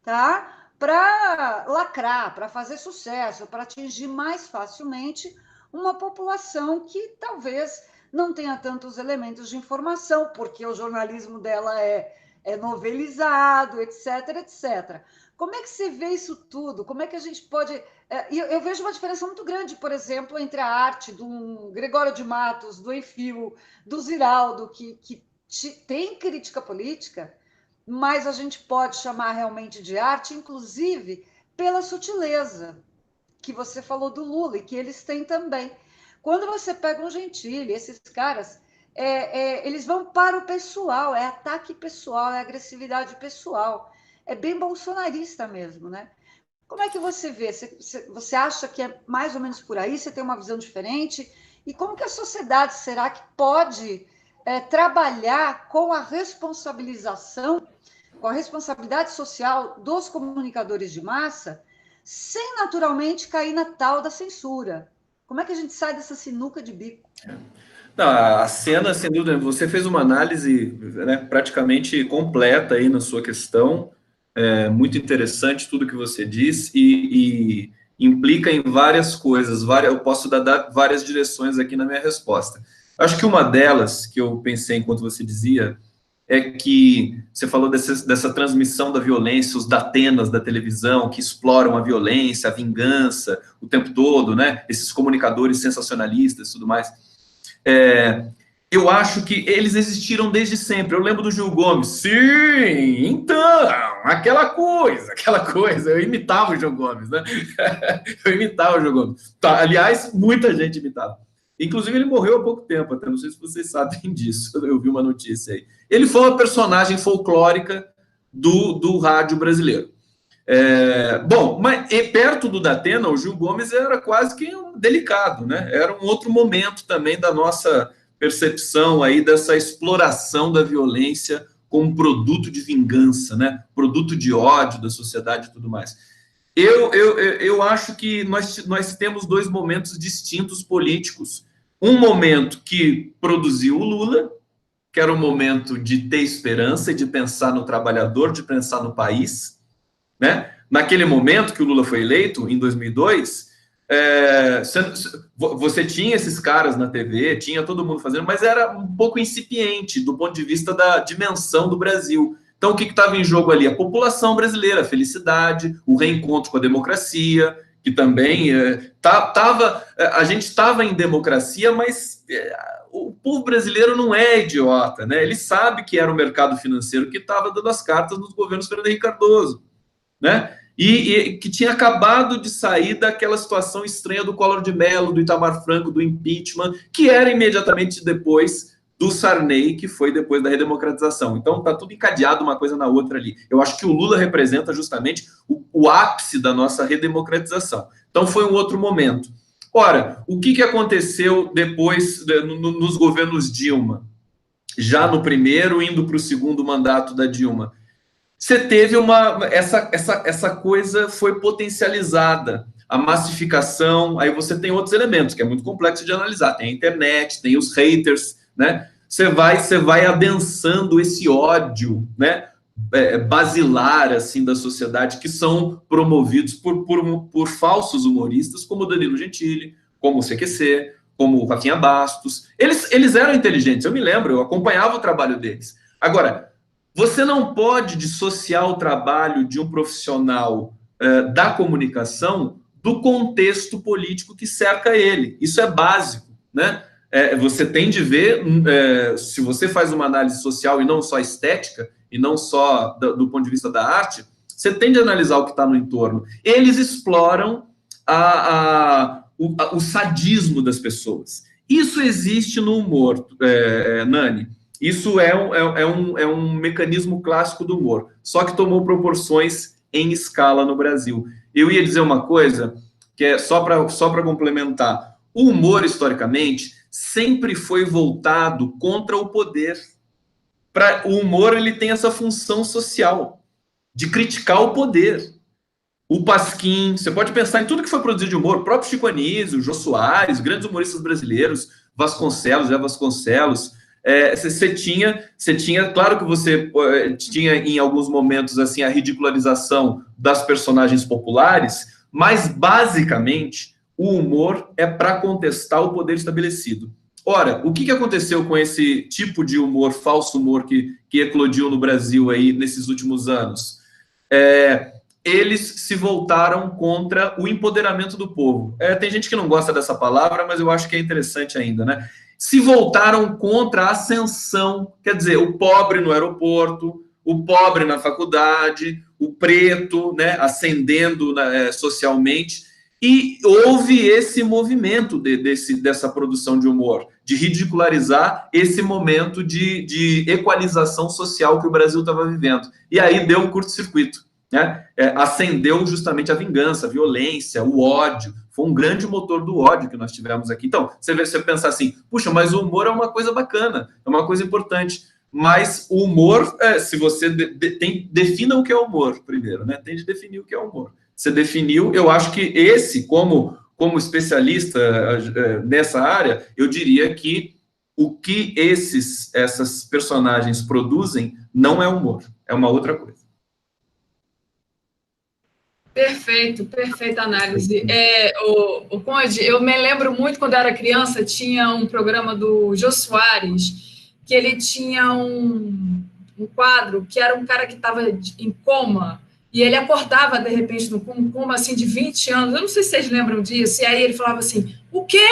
tá? Para lacrar, para fazer sucesso, para atingir mais facilmente uma população que talvez não tenha tantos elementos de informação, porque o jornalismo dela é novelizado, etc, etc. Como é que você vê isso tudo? Como é que a gente pode... Eu vejo uma diferença muito grande, por exemplo, entre a arte do Gregório de Matos, do Enfio, do Ziraldo, que tem crítica política, mas a gente pode chamar realmente de arte, inclusive pela sutileza, que você falou do Lula, e que eles têm também. Quando você pega um Gentili, esses caras, eles vão para o pessoal, é ataque pessoal, é agressividade pessoal. É bem bolsonarista mesmo, né? Como é que você vê? Você acha que é mais ou menos por aí? Você tem uma visão diferente? E como que a sociedade será que pode trabalhar com a responsabilização, com a responsabilidade social dos comunicadores de massa, sem naturalmente cair na tal da censura? Como é que a gente sai dessa sinuca de bico? Não, a cena, sem dúvida, você fez uma análise, né, praticamente completa aí na sua questão, muito interessante tudo que você diz e implica em várias coisas, eu posso dar várias direções aqui na minha resposta. Acho que uma delas, que eu pensei enquanto você dizia, é que você falou dessa transmissão da violência, os datenas da televisão que exploram a violência, a vingança o tempo todo, né? Esses comunicadores sensacionalistas e tudo mais. Eu acho que eles existiram desde sempre. Eu lembro do Gil Gomes. Sim, então, aquela coisa. Eu imitava o Gil Gomes, né? Eu imitava o Gil Gomes. Tá, aliás, muita gente imitava. Inclusive, ele morreu há pouco tempo, até não sei se vocês sabem disso. Eu vi uma notícia aí. Ele foi uma personagem folclórica do rádio brasileiro. Bom, mas perto do Datena, o Gil Gomes era quase que delicado, né? Era um outro momento também da nossa percepção aí dessa exploração da violência como produto de vingança, né? Produto de ódio da sociedade e tudo mais. Eu acho que nós temos dois momentos distintos políticos. Um momento que produziu o Lula, que era um momento de ter esperança e de pensar no trabalhador, de pensar no país, né? Naquele momento que o Lula foi eleito, em 2002, você tinha esses caras na TV, tinha todo mundo fazendo, mas era um pouco incipiente do ponto de vista da dimensão do Brasil. Então, o que estava em jogo ali? A população brasileira, a felicidade, o reencontro com a democracia, que também a gente estava em democracia, mas o povo brasileiro não é idiota, né? Ele sabe que era o mercado financeiro que estava dando as cartas nos governos Fernando Henrique Cardoso, né? e que tinha acabado de sair daquela situação estranha do Collor de Mello, do Itamar Franco, do impeachment, que era imediatamente depois do Sarney, que foi depois da redemocratização. Então, está tudo encadeado uma coisa na outra ali. Eu acho que o Lula representa justamente o ápice da nossa redemocratização. Então, foi um outro momento. Ora, o que aconteceu depois, nos governos Dilma? Já no primeiro, indo para o segundo mandato da Dilma, você teve essa coisa foi potencializada, a massificação, aí você tem outros elementos, que é muito complexo de analisar, tem a internet, tem os haters, né? Você vai adensando esse ódio, né? Basilar, assim, da sociedade, que são promovidos por falsos humoristas, como o Danilo Gentili, como o CQC, como o Rafinha Bastos. Eles eram inteligentes, eu me lembro, eu acompanhava o trabalho deles. Agora, você não pode dissociar o trabalho de um profissional da comunicação do contexto político que cerca ele. Isso é básico, né? Você tem de ver, se você faz uma análise social e não só estética, e não só do ponto de vista da arte, você tem de analisar o que está no entorno. Eles exploram o sadismo das pessoas. Isso existe no humor, Nani. Isso é um mecanismo clássico do humor, só que tomou proporções em escala no Brasil. Eu ia dizer uma coisa, que é só para complementar. O humor, historicamente, sempre foi voltado contra o poder. O humor ele tem essa função social, de criticar o poder. O Pasquim, você pode pensar em tudo que foi produzido de humor, o próprio Chico Anísio, o Jô Soares, grandes humoristas brasileiros, Vasconcelos, Zé Vasconcelos. Você tinha, claro que você tinha em alguns momentos assim a ridicularização das personagens populares, mas basicamente o humor é para contestar o poder estabelecido. Ora, o que aconteceu com esse tipo de humor, falso humor, que eclodiu no Brasil aí nesses últimos anos? Eles se voltaram contra o empoderamento do povo. Tem gente que não gosta dessa palavra, mas eu acho que é interessante ainda, né? Se voltaram contra a ascensão, quer dizer, o pobre no aeroporto, o pobre na faculdade, o preto, né, ascendendo socialmente, e houve esse movimento dessa produção de humor, de ridicularizar esse momento de equalização social que o Brasil estava vivendo. E aí deu um curto-circuito, né? Acendeu justamente a vingança, a violência, o ódio. Foi um grande motor do ódio que nós tivemos aqui. Então, você pensar assim, puxa, mas o humor é uma coisa bacana, é uma coisa importante. Mas o humor, se você defina o que é humor primeiro, né? Tem de definir o que é humor. Você definiu, eu acho que esse, como especialista nessa área, eu diria que o que essas personagens produzem não é humor, é uma outra coisa. Perfeito, perfeita análise. O Conde, eu me lembro muito, quando eu era criança, tinha um programa do Jô Soares, que ele tinha um quadro que era um cara que estava em coma, e ele acordava, de repente, num coma assim, de 20 anos, eu não sei se vocês lembram disso, e aí ele falava assim, o quê?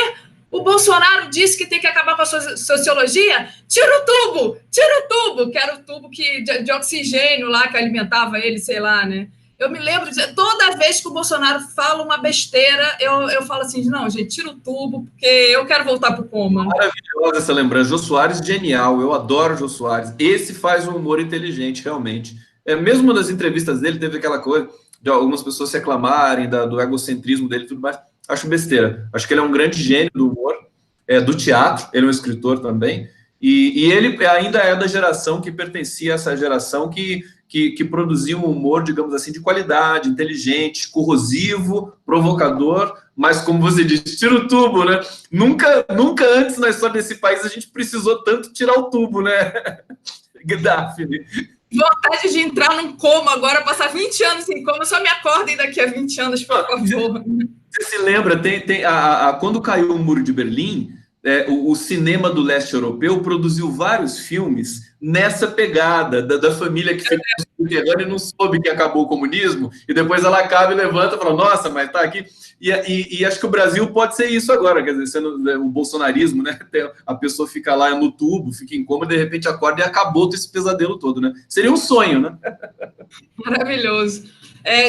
O Bolsonaro disse que tem que acabar com a sociologia? Tira o tubo, que era o tubo de oxigênio lá, que alimentava ele, sei lá, né? Eu me lembro, toda vez que o Bolsonaro fala uma besteira, eu falo assim, não, gente, tira o tubo, porque eu quero voltar para o coma. Maravilhosa essa lembrança. Jô Soares, genial, eu adoro Jô Soares. Esse faz um humor inteligente, realmente. Mesmo nas entrevistas dele, teve aquela coisa de algumas pessoas reclamarem do egocentrismo dele e tudo mais. Acho besteira. Acho que ele é um grande gênio do humor, do teatro, ele é um escritor também, e ele ainda é da geração que pertencia a essa geração que produzia um humor, digamos assim, de qualidade, inteligente, corrosivo, provocador, mas, como você disse, tira o tubo, né? Nunca antes na história desse país a gente precisou tanto tirar o tubo, né? Daphne. Vontade de entrar num coma agora, passar 20 anos em coma, só me acordem daqui a 20 anos, por favor. Você se lembra, quando caiu o Muro de Berlim, o cinema do leste europeu produziu vários filmes nessa pegada da família que se subterrânea e não soube que acabou o comunismo, e depois ela acaba e levanta e fala, nossa, mas tá aqui. E acho que o Brasil pode ser isso agora, quer dizer, sendo o bolsonarismo, né? A pessoa fica lá no tubo, fica em coma, de repente acorda e acabou esse pesadelo todo, né? Seria um sonho, né? Maravilhoso.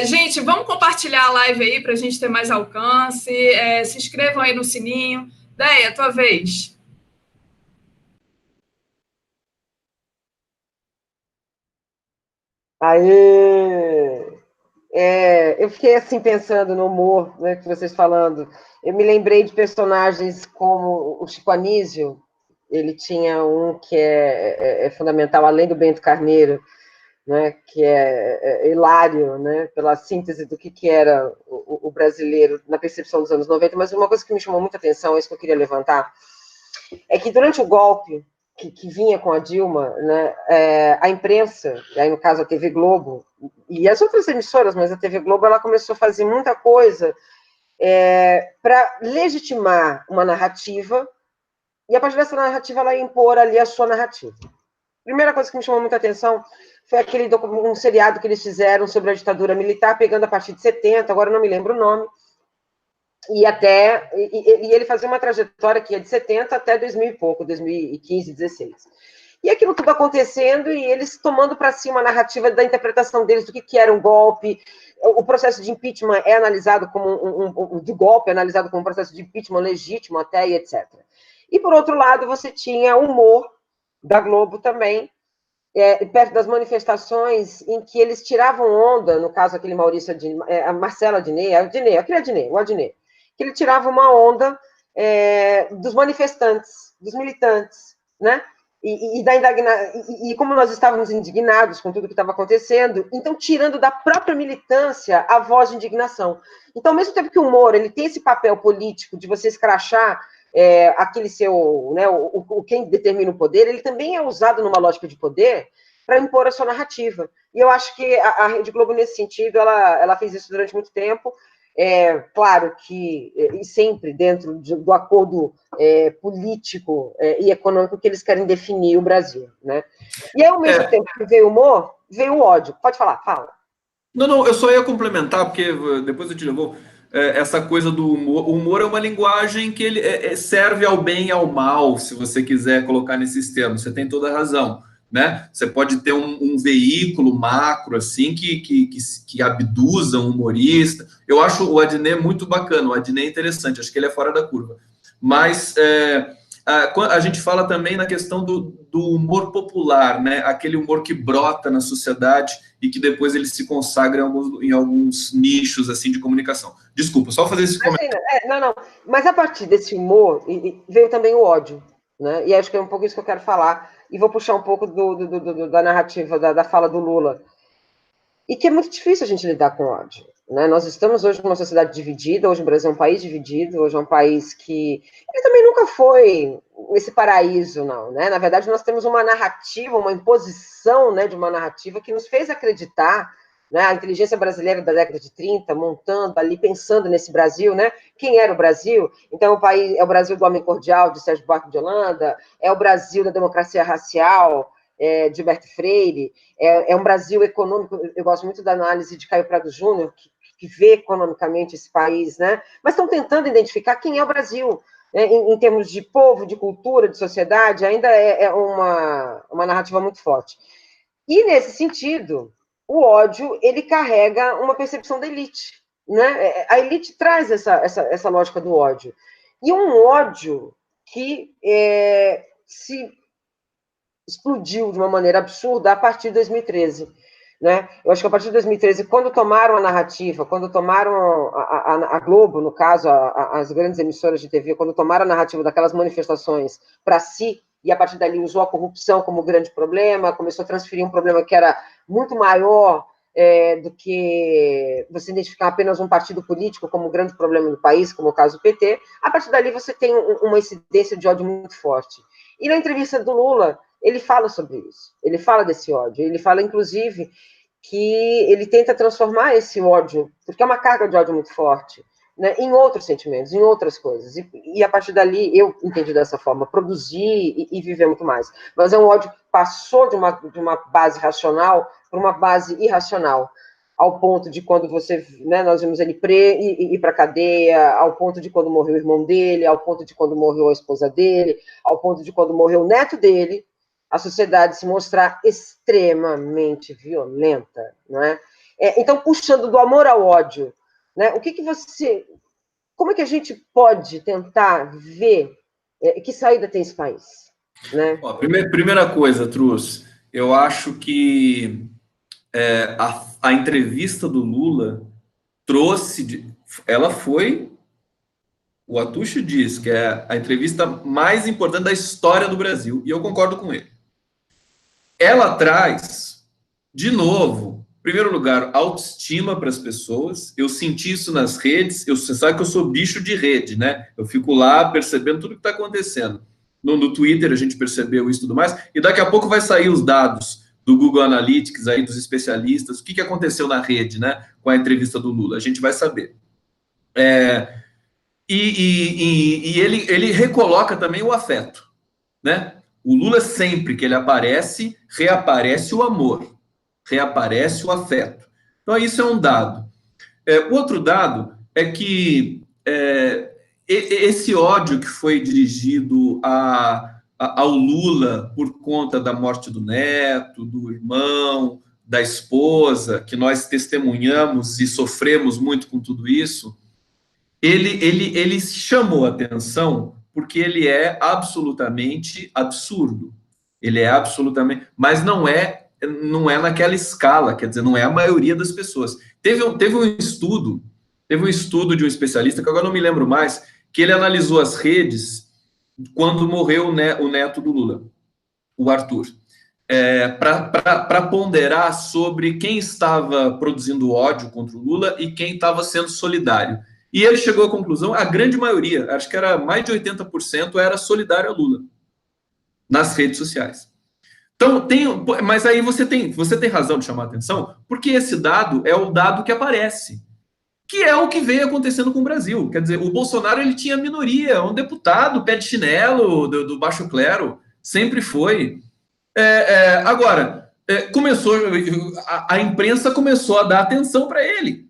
Gente, vamos compartilhar a live aí para a gente ter mais alcance. Se inscrevam aí no sininho. Deia, tua vez. Aê! Eu fiquei assim pensando no humor, né, que vocês falando. Eu me lembrei de personagens como o Chico Anísio. Ele tinha um que é fundamental, além do Bento Carneiro, né, que é hilário, né, pela síntese do que era o brasileiro na percepção dos anos 90. Mas uma coisa que me chamou muita atenção, isso que eu queria levantar, é que durante o golpe que vinha com a Dilma, né, a imprensa, aí no caso a TV Globo, e as outras emissoras, mas a TV Globo, ela começou a fazer muita coisa para legitimar uma narrativa, e a partir dessa narrativa ela ia impor ali a sua narrativa. Primeira coisa que me chamou muita atenção foi um seriado que eles fizeram sobre a ditadura militar, pegando a partir de 70, agora eu não me lembro o nome, e ele fazia uma trajetória que ia de 70 até 2000 e pouco, 2015, 16. E aquilo tudo acontecendo e eles tomando para si uma narrativa da interpretação deles do que era um golpe. O processo de impeachment é analisado como do golpe, é analisado como um processo de impeachment legítimo até, e etc. E, por outro lado, você tinha o humor da Globo também, perto das manifestações em que eles tiravam onda, no caso aquele Maurício Adnet, a Marcela Adnet, o Adnet, que ele tirava uma onda dos manifestantes, dos militantes, né? E como nós estávamos indignados com tudo que estava acontecendo, então tirando da própria militância a voz de indignação. Então, ao mesmo tempo que o humor ele tem esse papel político de você escrachar aquele seu, né, quem determina o poder, ele também é usado numa lógica de poder para impor a sua narrativa. E eu acho que a Rede Globo, nesse sentido, ela fez isso durante muito tempo. Claro que, e sempre dentro do acordo político e econômico que eles querem definir o Brasil, né? E ao mesmo tempo que veio o humor, veio o ódio. Pode falar, fala. Não, eu só ia complementar, porque depois eu te levou essa coisa do humor. O humor é uma linguagem que ele serve ao bem e ao mal, se você quiser colocar nesses termos. Você tem toda a razão, né? Você pode ter um veículo macro, assim, que abduza um humorista. Eu acho o Adnet muito bacana, o Adnet é interessante, acho que ele é fora da curva. Mas a gente fala também na questão do humor popular, né? Aquele humor que brota na sociedade e que depois ele se consagra em alguns nichos assim de comunicação. Desculpa, só fazer esse comentário. Não. Mas a partir desse humor veio também o ódio, né? E acho que é um pouco isso que eu quero falar. E vou puxar um pouco da narrativa, da fala do Lula. E que é muito difícil a gente lidar com ódio, né? Nós estamos hoje numa sociedade dividida, hoje o Brasil é um país dividido, hoje é um país que... Ele também nunca foi esse paraíso, não, né? Na verdade, nós temos uma narrativa, uma imposição, né, de uma narrativa que nos fez acreditar, né? A inteligência brasileira da década de 30, montando ali, pensando nesse Brasil, né? Quem era o Brasil? Então, o país é o Brasil do homem cordial, de Sérgio Buarque de Holanda, é o Brasil da democracia racial, de Gilberto Freire, é um Brasil econômico. Eu gosto muito da análise de Caio Prado Júnior, que vê economicamente esse país, né? Mas estão tentando identificar quem é o Brasil, né? Em termos de povo, de cultura, de sociedade, ainda é uma narrativa muito forte. E, nesse sentido, o ódio, ele carrega uma percepção da elite, né? A elite traz essa lógica do ódio. E um ódio que se explodiu de uma maneira absurda a partir de 2013. Né? Eu acho que a partir de 2013, quando tomaram a narrativa, quando tomaram a Globo, no caso, as grandes emissoras de TV, quando tomaram a narrativa daquelas manifestações para si, e a partir dali usou a corrupção como grande problema, começou a transferir um problema que era muito maior do que você identificar apenas um partido político como grande problema do país, como o caso do PT, a partir dali você tem uma incidência de ódio muito forte. E na entrevista do Lula, ele fala sobre isso, ele fala desse ódio, ele fala, inclusive, que ele tenta transformar esse ódio, porque é uma carga de ódio muito forte, né, em outros sentimentos, em outras coisas. E a partir dali, eu entendi dessa forma, produzir e viver muito mais. Mas é um ódio que passou de uma base racional para uma base irracional, ao ponto de quando você, né, nós vimos ele ir para a cadeia, ao ponto de quando morreu o irmão dele, ao ponto de quando morreu a esposa dele, ao ponto de quando morreu o neto dele, a sociedade se mostrar extremamente violenta, não é? Então, puxando do amor ao ódio, né, como é que a gente pode tentar ver que saída tem esse país? Né? Ó, primeira coisa, Truz, eu acho que a entrevista do Lula ela foi, o Atucho diz que é a entrevista mais importante da história do Brasil, e eu concordo com ele. Ela traz, de novo, em primeiro lugar, autoestima para as pessoas. Eu senti isso nas redes. Você sabe que eu sou bicho de rede, né? Eu fico lá percebendo tudo que está acontecendo. No Twitter a gente percebeu isso e tudo mais, e daqui a pouco vai sair os dados do Google Analytics, aí, dos especialistas, o que aconteceu na rede, né, com a entrevista do Lula, a gente vai saber. E ele recoloca também o afeto, né? O Lula, sempre que ele aparece, reaparece o amor, reaparece o afeto. Então, isso é um dado. O outro dado é que esse ódio que foi dirigido ao Lula por conta da morte do neto, do irmão, da esposa, que nós testemunhamos e sofremos muito com tudo isso, ele chamou atenção porque ele é absolutamente absurdo. Ele é absolutamente... Mas não é naquela escala, quer dizer, não é a maioria das pessoas. Teve um estudo de um especialista, que agora não me lembro mais, que ele analisou as redes quando morreu o neto do Lula, o Arthur, para ponderar sobre quem estava produzindo ódio contra o Lula e quem estava sendo solidário. E ele chegou à conclusão, a grande maioria, acho que era mais de 80%, era solidário ao Lula, nas redes sociais. Então, mas aí você tem razão de chamar a atenção, porque esse dado é o dado que aparece, que é o que vem acontecendo com o Brasil. Quer dizer, o Bolsonaro, ele tinha minoria, um deputado, pé de chinelo, do baixo clero, sempre foi. Agora, a imprensa começou a dar atenção para ele.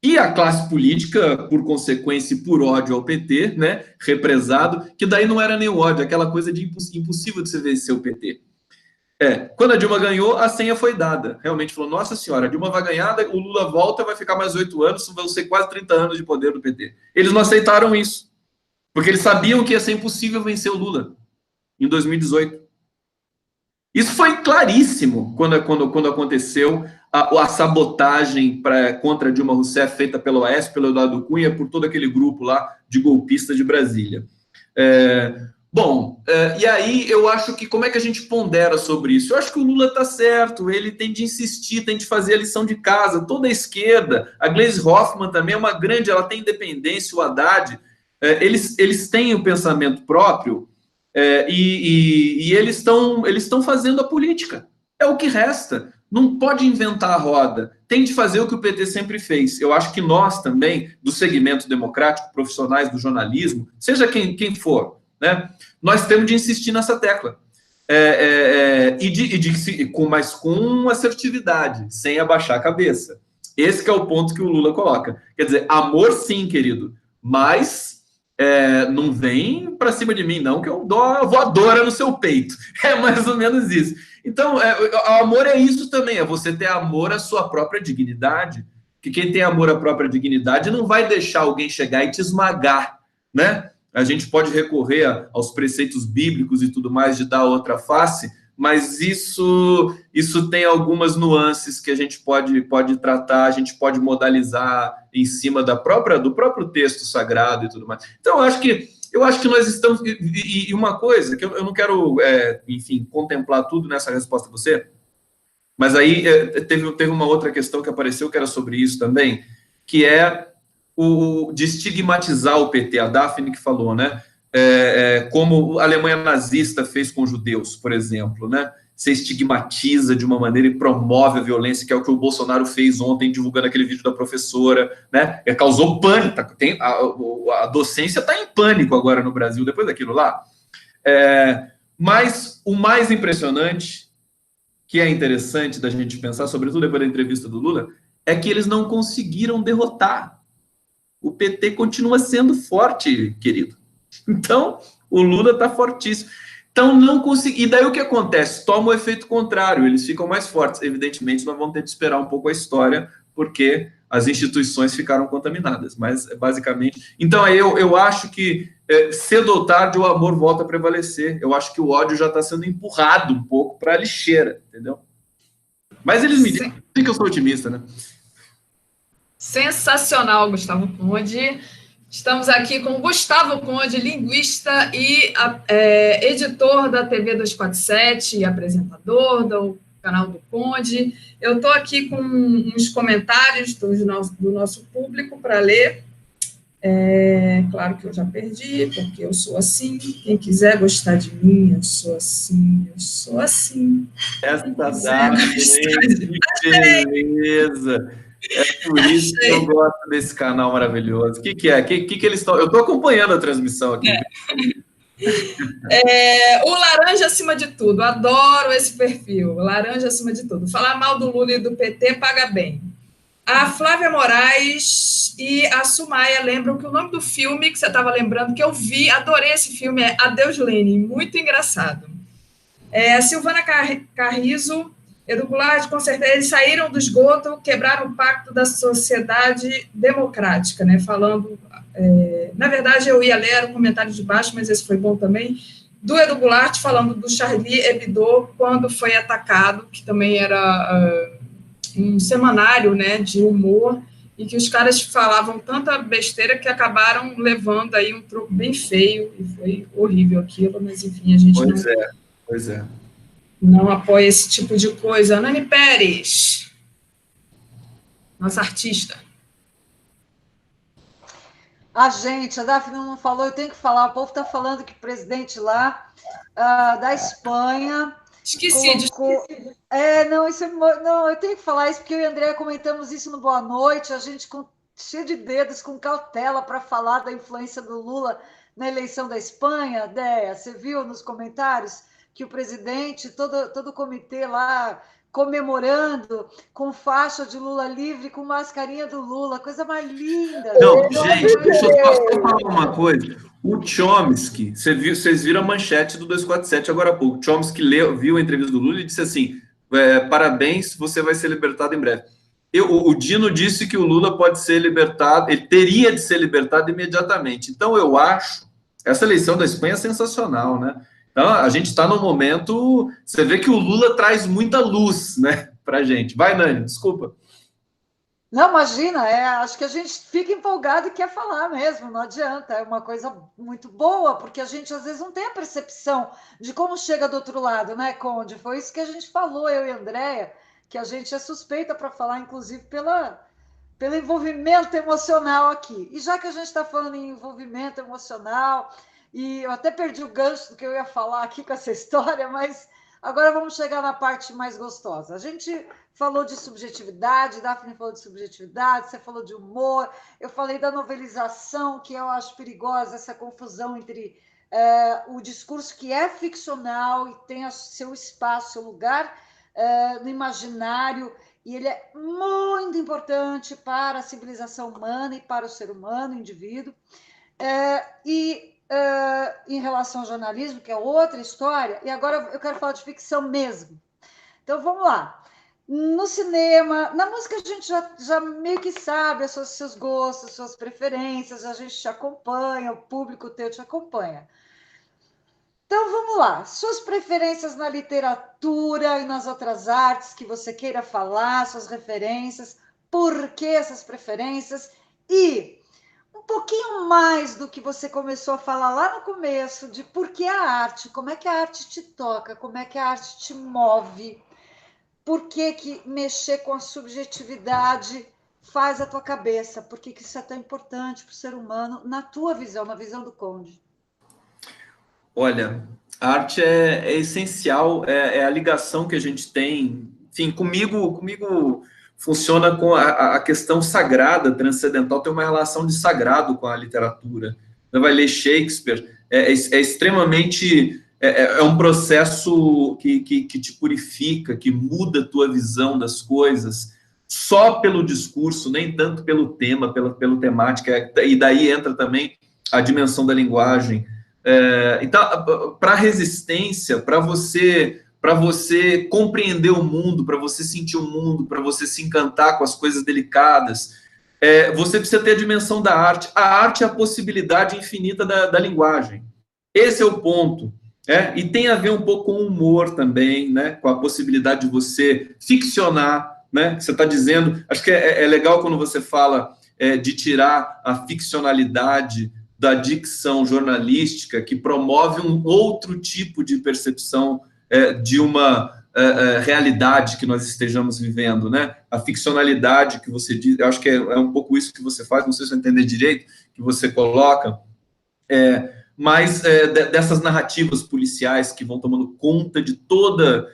E a classe política, por consequência e por ódio ao PT, né, represado, que daí não era nem o ódio, aquela coisa de impossível de você vencer o PT. Quando a Dilma ganhou, a senha foi dada. Realmente falou, nossa senhora, a Dilma vai ganhar, o Lula volta, vai ficar mais 8 anos, vão ser quase 30 anos de poder do PT. Eles não aceitaram isso, porque eles sabiam que ia ser impossível vencer o Lula em 2018. Isso foi claríssimo quando aconteceu a sabotagem contra Dilma Rousseff feita pelo Aécio, pelo Eduardo Cunha, por todo aquele grupo lá de golpistas de Brasília. E aí eu acho que como é que a gente pondera sobre isso? Eu acho que o Lula está certo, ele tem de insistir, tem de fazer a lição de casa, toda a esquerda, a Gleisi Hoffmann também é uma grande, ela tem independência, o Haddad, eles têm o pensamento próprio, e eles estão fazendo a política, é o que resta. Não pode inventar a roda, tem de fazer o que o PT sempre fez. Eu acho que nós também, do segmento democrático, profissionais do jornalismo, seja quem for, né, nós temos de insistir nessa tecla, mas com assertividade, sem abaixar a cabeça. Esse que é o ponto que o Lula coloca. Quer dizer, amor sim, querido, mas não vem para cima de mim, não, que eu dou a voadora no seu peito. É mais ou menos isso. Então, o amor é isso também, é você ter amor à sua própria dignidade, que quem tem amor à própria dignidade não vai deixar alguém chegar e te esmagar, né? A gente pode recorrer aos preceitos bíblicos e tudo mais de dar outra face, mas isso tem algumas nuances que a gente pode tratar, a gente pode modalizar em cima do próprio texto sagrado e tudo mais. Então, eu acho que nós estamos... E uma coisa, que eu não quero, enfim, contemplar tudo nessa resposta a você, mas aí teve uma outra questão que apareceu, que era sobre isso também, que é de estigmatizar o PT, a Daphne que falou, né? Como a Alemanha nazista fez com judeus, por exemplo, né? você estigmatiza de uma maneira e promove a violência, que é o que o Bolsonaro fez ontem, divulgando aquele vídeo da professora, né? Causou pânico. A docência está em pânico agora no Brasil, depois daquilo lá. Mas o mais impressionante, que é interessante da gente pensar, sobretudo depois da entrevista do Lula, é que eles não conseguiram derrotar. O PT continua sendo forte, querido. Então, o Lula está fortíssimo. Então, não consegui. E daí o que acontece? Toma o efeito contrário, eles ficam mais fortes. Evidentemente, nós vamos ter que esperar um pouco a história, porque as instituições ficaram contaminadas. Mas, basicamente... Então, eu acho que, cedo ou tarde, o amor volta a prevalecer. Eu acho que o ódio já está sendo empurrado um pouco para a lixeira, entendeu? Mas eles me dizem que eu sou otimista, né? Sensacional, Gustavo Conde. Estamos aqui com o Gustavo Conde, linguista e editor da TV 247 e apresentador do canal do Conde. Eu estou aqui com uns comentários do nosso público para ler. Claro que eu já perdi, porque eu sou assim. Quem quiser gostar de mim, eu sou assim, eu sou assim. Essa dá, que beleza! É por isso que eu gosto desse canal maravilhoso. O que é? Que eles estão... Eu estou acompanhando a transmissão aqui. O laranja acima de tudo. Adoro esse perfil. Laranja acima de tudo. Falar mal do Lula e do PT paga bem. A Flávia Moraes e a Sumaia lembram que o nome do filme que você estava lembrando, que eu vi, adorei esse filme, é Adeus Lenin. Muito engraçado. A Silvana Carrizo... Edu Goulart, com certeza, eles saíram do esgoto, quebraram o pacto da sociedade democrática, né? Falando, na verdade, eu ia ler o comentário de baixo, mas esse foi bom também, do Edu Goulart, falando do Charlie Hebdo, quando foi atacado, que também era um semanário, né, de humor, e que os caras falavam tanta besteira que acabaram levando aí um troco bem feio, e foi horrível aquilo, mas, enfim, a gente Pois é. Não apoia esse tipo de coisa. Nani Pérez, nossa artista. Gente, a Daphne não falou, eu tenho que falar. O povo está falando que o presidente lá da Espanha... Esqueci. Não, eu tenho que falar isso, porque eu e a Andréa comentamos isso no Boa Noite, a gente cheio de dedos, com cautela para falar da influência do Lula na eleição da Espanha. Déia, você viu nos comentários que o presidente, todo o comitê lá comemorando com faixa de Lula livre, com mascarinha do Lula, coisa mais linda. Não, gente, deixa eu só falar uma coisa. O Chomsky, vocês viram a manchete do 247 agora há pouco. O Chomsky viu a entrevista do Lula e disse assim, parabéns, você vai ser libertado em breve. O Dino disse que o Lula pode ser libertado, ele teria de ser libertado imediatamente. Então, eu acho, essa eleição da Espanha é sensacional, né? Então, a gente está num momento... Você vê que o Lula traz muita luz, né, para a gente. Vai, Nani, desculpa. Não, imagina, acho que a gente fica empolgado e quer falar mesmo, não adianta. É uma coisa muito boa, porque a gente às vezes não tem a percepção de como chega do outro lado, né, Conde? Foi isso que a gente falou, eu e a Andréa, que a gente é suspeita para falar, inclusive, pelo envolvimento emocional aqui. E já que a gente está falando em envolvimento emocional... E eu até perdi o gancho do que eu ia falar aqui com essa história, mas agora vamos chegar na parte mais gostosa. A gente falou de subjetividade, Daphne falou de subjetividade, você falou de humor, eu falei da novelização, que eu acho perigosa, essa confusão entre o discurso que é ficcional e tem seu espaço, seu lugar no imaginário, e ele é muito importante para a civilização humana e para o ser humano, o indivíduo. Em relação ao jornalismo, que é outra história, e agora eu quero falar de ficção mesmo. Então, vamos lá. No cinema, na música, a gente já meio que sabe seus gostos, suas preferências, a gente te acompanha, o público teu te acompanha. Então, vamos lá. Suas preferências na literatura e nas outras artes que você queira falar, suas referências, por que essas preferências e... um pouquinho mais do que você começou a falar lá no começo, de por que a arte, como é que a arte te toca, como é que a arte te move, por que mexer com a subjetividade faz a tua cabeça, por que isso é tão importante para o ser humano, na tua visão, na visão do Conde. Olha, a arte é essencial, é a ligação que a gente tem. Enfim, comigo funciona com a questão sagrada, transcendental, tem uma relação de sagrado com a literatura. Você vai ler Shakespeare, é extremamente... É um processo que te purifica, que muda a tua visão das coisas, só pelo discurso, nem tanto pelo tema, pela temática, e daí entra também a dimensão da linguagem. Então, para a resistência, para você compreender o mundo, para você sentir o mundo, para você se encantar com as coisas delicadas, você precisa ter a dimensão da arte. A arte é a possibilidade infinita da linguagem. Esse é o ponto. E tem a ver um pouco com o humor também, né? Com a possibilidade de você ficcionar, né? Você está dizendo... Acho que é legal quando você fala de tirar a ficcionalidade da dicção jornalística, que promove um outro tipo de percepção de uma realidade que nós estejamos vivendo, né? A ficcionalidade que você diz, eu acho que é um pouco isso que você faz, não sei se eu entender direito, que você coloca, mas dessas narrativas policiais que vão tomando conta de todo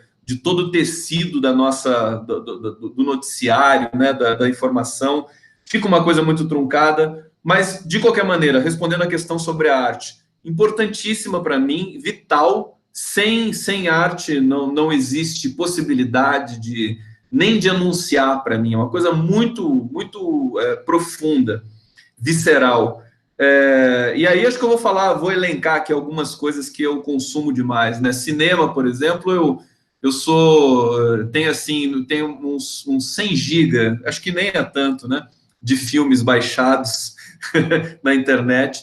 o tecido da nossa, do noticiário, né? Da informação, fica uma coisa muito truncada. Mas, de qualquer maneira, respondendo a questão sobre a arte, importantíssima para mim, vital, sem arte não existe possibilidade nem de anunciar para mim, é uma coisa muito, muito profunda, visceral. E aí acho que eu vou elencar aqui algumas coisas que eu consumo demais, né? Cinema, por exemplo, tenho uns 100 GB, acho que nem é tanto, né? De filmes baixados na internet,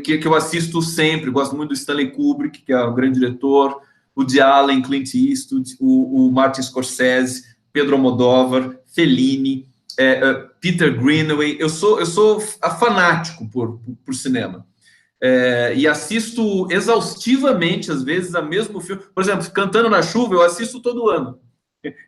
que eu assisto sempre. Gosto muito do Stanley Kubrick, que é um grande diretor, o Woody Allen, Clint Eastwood, o Martin Scorsese, Pedro Almodóvar, Fellini, Peter Greenaway. Eu sou fanático por cinema. E assisto exaustivamente, às vezes, o mesmo filme. Por exemplo, Cantando na Chuva, eu assisto todo ano.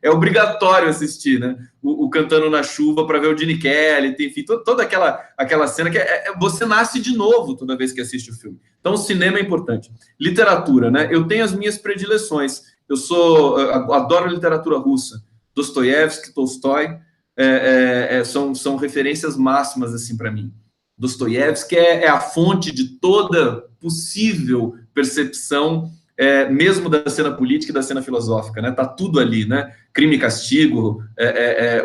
É obrigatório assistir, né? O Cantando na Chuva para ver o Gene Kelly, enfim, toda aquela cena que você nasce de novo toda vez que assiste o filme. Então, o cinema é importante. Literatura, né? Eu tenho as minhas predileções. Eu adoro literatura russa. Dostoiévski, Tolstói, são referências máximas assim para mim. Dostoiévski é a fonte de toda possível percepção, mesmo da cena política e da cena filosófica, né? Tá tudo ali, né? Crime e Castigo,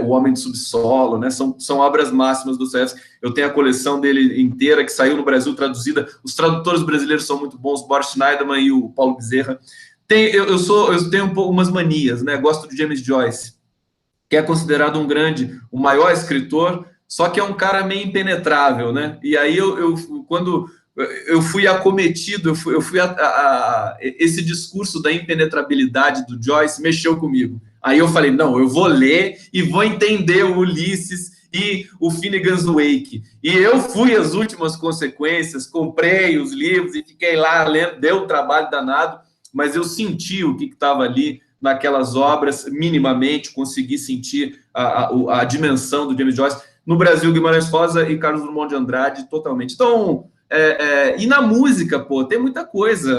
O Homem do Subsolo, né? São obras máximas do Dostoiévski. Eu tenho a coleção dele inteira, que saiu no Brasil traduzida. Os tradutores brasileiros são muito bons, Boris Schneiderman e o Paulo Bezerra. Eu tenho umas manias, né? Gosto de James Joyce, que é considerado o maior escritor, só que é um cara meio impenetrável, né? E aí quando eu fui acometido, esse discurso da impenetrabilidade do Joyce mexeu comigo. Aí eu falei, não, eu vou ler e vou entender o Ulisses e o Finnegan's Wake. E eu fui às últimas consequências, comprei os livros e fiquei lá lendo, deu um trabalho danado, mas eu senti o que estava ali naquelas obras, minimamente, consegui sentir a dimensão do James Joyce. No Brasil, Guimarães Rosa e Carlos Drummond de Andrade, totalmente. Então, e na música, pô, tem muita coisa,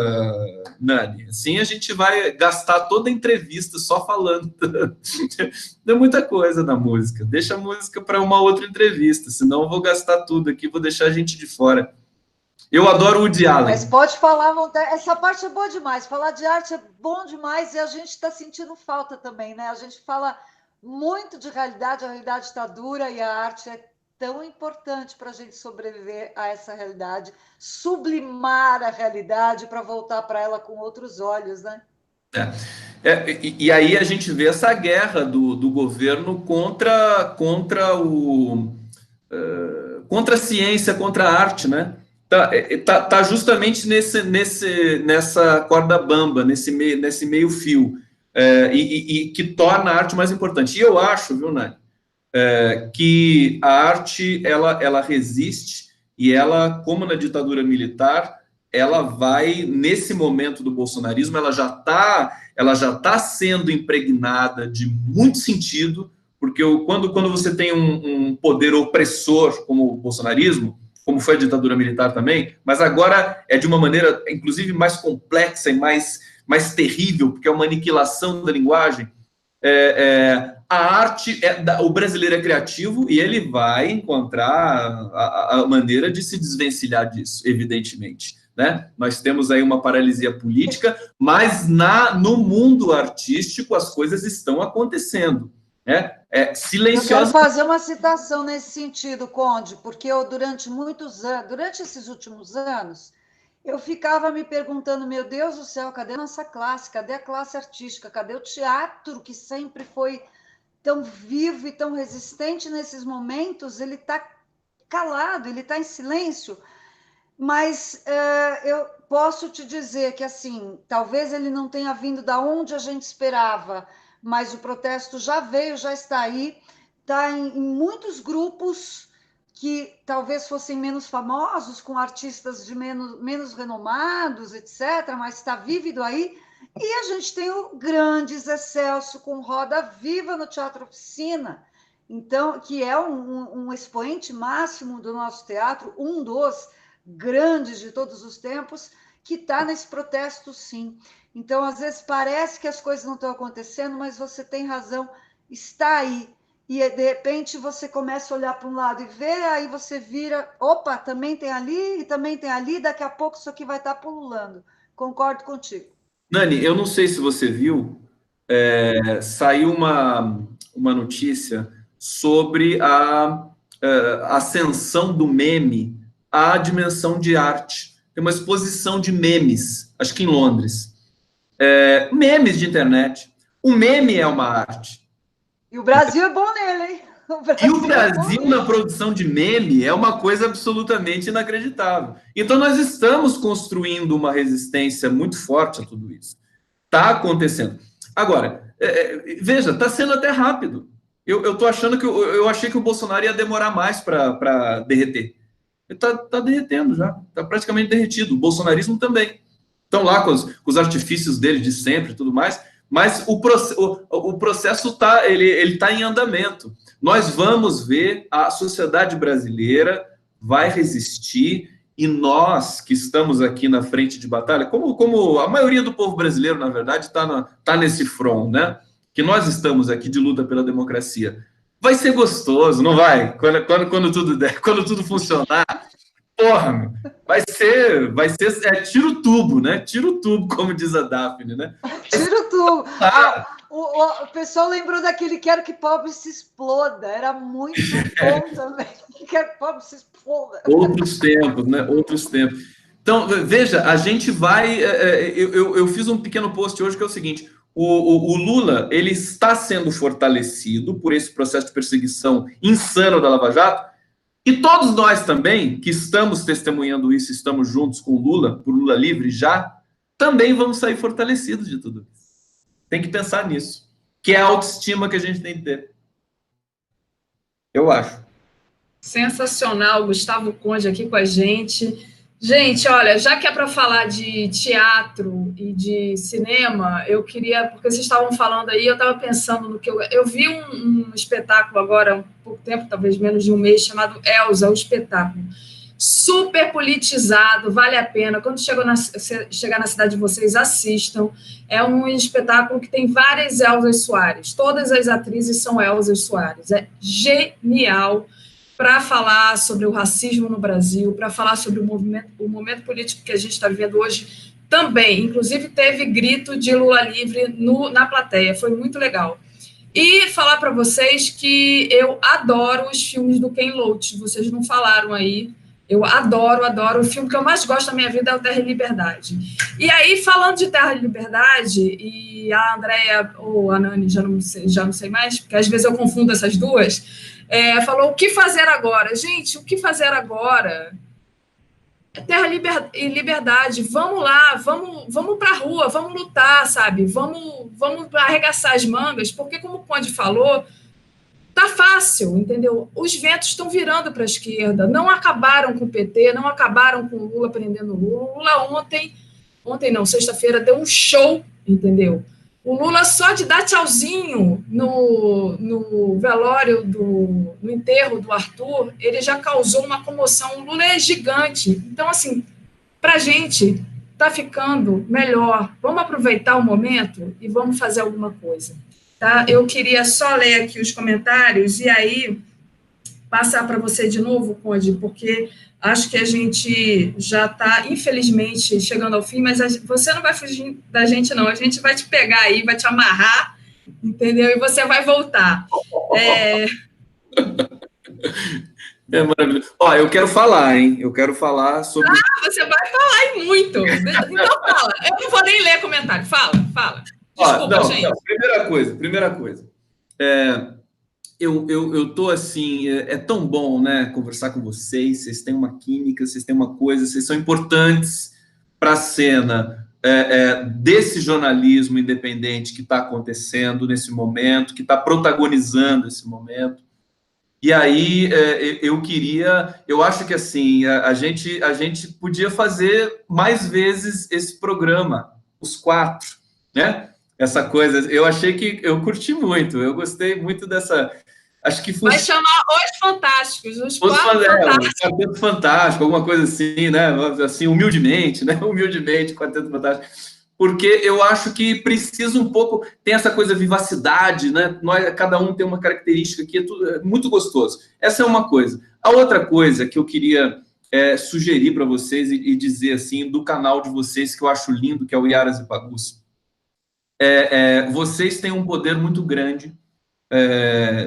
Nani. Assim, a gente vai gastar toda a entrevista só falando. Tem muita coisa na música. Deixa a música para uma outra entrevista, senão eu vou gastar tudo aqui, vou deixar a gente de fora. Eu adoro o Woody Allen. Mas pode falar, essa parte é boa demais. Falar de arte é bom demais e a gente está sentindo falta também, né? A gente fala muito de realidade, a realidade está dura e a arte é tão importante para a gente sobreviver a essa realidade, sublimar a realidade para voltar para ela com outros olhos, né? E aí a gente vê essa guerra do governo contra a ciência, contra a arte, né? Tá justamente nessa corda bamba, nesse meio fio, e que torna a arte mais importante. E eu acho, viu, Nani, que a arte ela resiste, e ela, como na ditadura militar, ela vai, nesse momento do bolsonarismo, ela já tá sendo impregnada de muito sentido, porque quando você tem um poder opressor como o bolsonarismo, como foi a ditadura militar também, mas agora é de uma maneira, inclusive, mais complexa e mais terrível, porque é uma aniquilação da linguagem. A arte, o brasileiro é criativo e ele vai encontrar a maneira de se desvencilhar disso, evidentemente. Né? Nós temos aí uma paralisia política, mas no mundo artístico as coisas estão acontecendo. Né? Silenciosa. Eu quero fazer uma citação nesse sentido, Conde, porque eu, durante esses últimos anos, eu ficava me perguntando, meu Deus do céu, cadê a nossa classe? Cadê a classe artística? Cadê o teatro, que sempre foi tão vivo e tão resistente nesses momentos? Ele está calado, ele está em silêncio. Mas eu posso te dizer que, assim, talvez ele não tenha vindo da onde a gente esperava, mas o protesto já veio, já está aí, está em muitos grupos que talvez fossem menos famosos, com artistas de menos renomados, etc., mas está vívido aí. E a gente tem o grande Zé Celso com Roda Viva no Teatro Oficina, então, que é um expoente máximo do nosso teatro, um dos grandes de todos os tempos, que está nesse protesto, sim. Então, às vezes, parece que as coisas não estão acontecendo, mas você tem razão, está aí. E, de repente, você começa a olhar para um lado e ver, aí você vira, opa, também tem ali, e também tem ali, daqui a pouco isso aqui vai estar pululando. Concordo contigo. Nani, eu não sei se você viu, saiu uma notícia sobre a ascensão do meme à dimensão de arte. Tem uma exposição de memes, acho que em Londres. Memes de internet. O meme é uma arte. E o Brasil é bom nele, hein? O Brasil na produção de meme é uma coisa absolutamente inacreditável. Então, nós estamos construindo uma resistência muito forte a tudo isso. Está acontecendo. Agora, veja, está sendo até rápido. Eu tô achando eu achei que o Bolsonaro ia demorar mais para derreter. Ele está derretendo já, está praticamente derretido. O bolsonarismo também. Estão lá com os artifícios dele de sempre e tudo mais, mas o processo está em andamento. Nós vamos ver, a sociedade brasileira vai resistir, e nós que estamos aqui na frente de batalha, como a maioria do povo brasileiro, na verdade, está nesse front, né? Que nós estamos aqui de luta pela democracia. Vai ser gostoso, não vai? Quando tudo funcionar, porra, vai ser tiro o tubo, né? Tiro o tubo, como diz a Daphne, né? Tiro o tubo. O pessoal lembrou daquele Quero que Pobre se Exploda. Era muito bom também. Quero que Pobre se Exploda. Outros tempos, né? Outros tempos. Então, veja, a gente vai... Eu fiz um pequeno post hoje que é o seguinte: o Lula, ele está sendo fortalecido por esse processo de perseguição insano da Lava Jato, e todos nós também, que estamos testemunhando isso, estamos juntos com o Lula, por Lula livre já, também vamos sair fortalecidos de tudo isso. Tem que pensar nisso, que é a autoestima que a gente tem que ter. Eu acho. Sensacional, Gustavo Conde aqui com a gente. Gente, olha, já que é para falar de teatro e de cinema, eu queria, porque vocês estavam falando aí, eu estava pensando no que eu vi um espetáculo agora, há um pouco tempo, talvez menos de um mês, chamado Elza, o espetáculo. Super politizado, vale a pena. Quando chegar na cidade de vocês, assistam. É um espetáculo que tem várias Elzas Soares. Todas as atrizes são Elzas Soares. É genial para falar sobre o racismo no Brasil, para falar sobre o momento político que a gente está vivendo hoje também. Inclusive, teve grito de Lula livre na plateia. Foi muito legal. E falar para vocês que eu adoro os filmes do Ken Loach. Vocês não falaram aí. Eu adoro. O filme que eu mais gosto da minha vida é o Terra e Liberdade. E aí, falando de Terra e Liberdade, e a Andréia, ou a Nani, já não sei mais, porque às vezes eu confundo essas duas, falou o que fazer agora. Gente, o que fazer agora? Terra e Liberdade. Vamos lá, vamos para a rua, vamos lutar, sabe? Vamos arregaçar as mangas, porque, como o Conde falou, tá fácil, entendeu? Os ventos estão virando para a esquerda, não acabaram com o PT, não acabaram com o Lula prendendo o Lula. O Lula ontem não, sexta-feira, deu um show, entendeu? O Lula, só de dar tchauzinho no velório, no enterro do Arthur, ele já causou uma comoção. O Lula é gigante. Então, assim, para a gente está ficando melhor. Vamos aproveitar o momento e vamos fazer alguma coisa. Tá? Eu queria só ler aqui os comentários e aí passar para você de novo, Conde, porque acho que a gente já está, infelizmente, chegando ao fim, mas você não vai fugir da gente, não. A gente vai te pegar aí, vai te amarrar, entendeu? E você vai voltar. É maravilhoso. Ó, eu quero falar, hein? Eu quero falar sobre... Você vai falar e muito. Então fala. Eu não vou nem ler comentário. Fala. Desculpa, gente. Não. Primeira coisa. Eu tô assim, é tão bom, né, conversar com vocês têm uma química, vocês têm uma coisa, vocês são importantes para a cena desse jornalismo independente que está acontecendo nesse momento, que está protagonizando esse momento. E aí eu acho que assim, a gente podia fazer mais vezes esse programa, os 4, né? Essa coisa, eu curti muito, eu gostei muito dessa... Acho que vai chamar Os Fantásticos, os 4 Fantásticos. Quarteto Fantástico, alguma coisa assim, né? Assim, humildemente, né? Humildemente, Quarteto Fantástico. Porque eu acho que precisa um pouco... Tem essa coisa, vivacidade, né? Cada um tem uma característica que é muito gostoso. Essa é uma coisa. A outra coisa que eu queria sugerir para vocês e dizer, assim, do canal de vocês, que eu acho lindo, que é o Iaras e Pagus. Vocês têm um poder muito grande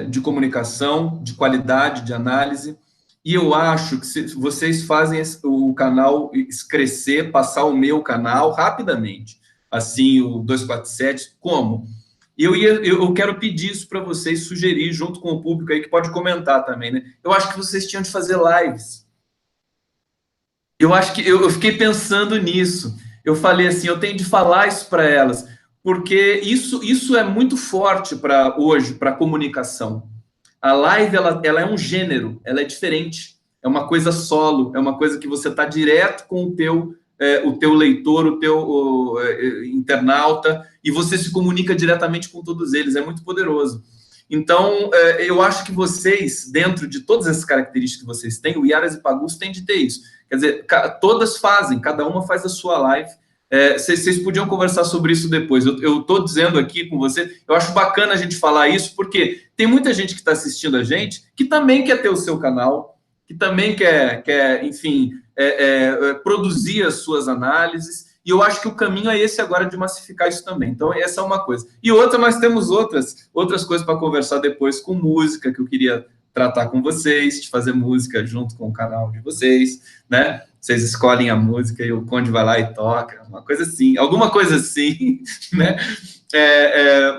de comunicação, de qualidade, de análise, e eu acho que vocês fazem o canal crescer, passar o meu canal rapidamente, assim, o 247, como? Eu quero pedir isso para vocês, sugerir, junto com o público aí, que pode comentar também, né? Eu acho que vocês tinham de fazer lives. Eu acho que eu fiquei pensando nisso. Eu falei assim, eu tenho de falar isso para elas, porque isso é muito forte para hoje, para a comunicação. A live, ela é um gênero, ela é diferente, é uma coisa solo, é uma coisa que você está direto com o teu leitor, o teu internauta, e você se comunica diretamente com todos eles, é muito poderoso. Então, eu acho que vocês, dentro de todas essas características que vocês têm, o Iaras e Pagus tem de ter isso. Quer dizer, todas fazem, cada uma faz a sua live. Vocês podiam conversar sobre isso depois. Eu estou dizendo aqui com você, eu acho bacana a gente falar isso, porque tem muita gente que está assistindo a gente que também quer ter o seu canal, que também quer enfim, produzir as suas análises, e eu acho que o caminho é esse agora de massificar isso também. Então, essa é uma coisa. E outra, nós temos outras coisas para conversar depois com música, que eu queria tratar com vocês, de fazer música junto com o canal de vocês, né? Vocês escolhem a música e o Conde vai lá e toca, uma coisa assim, alguma coisa assim, né?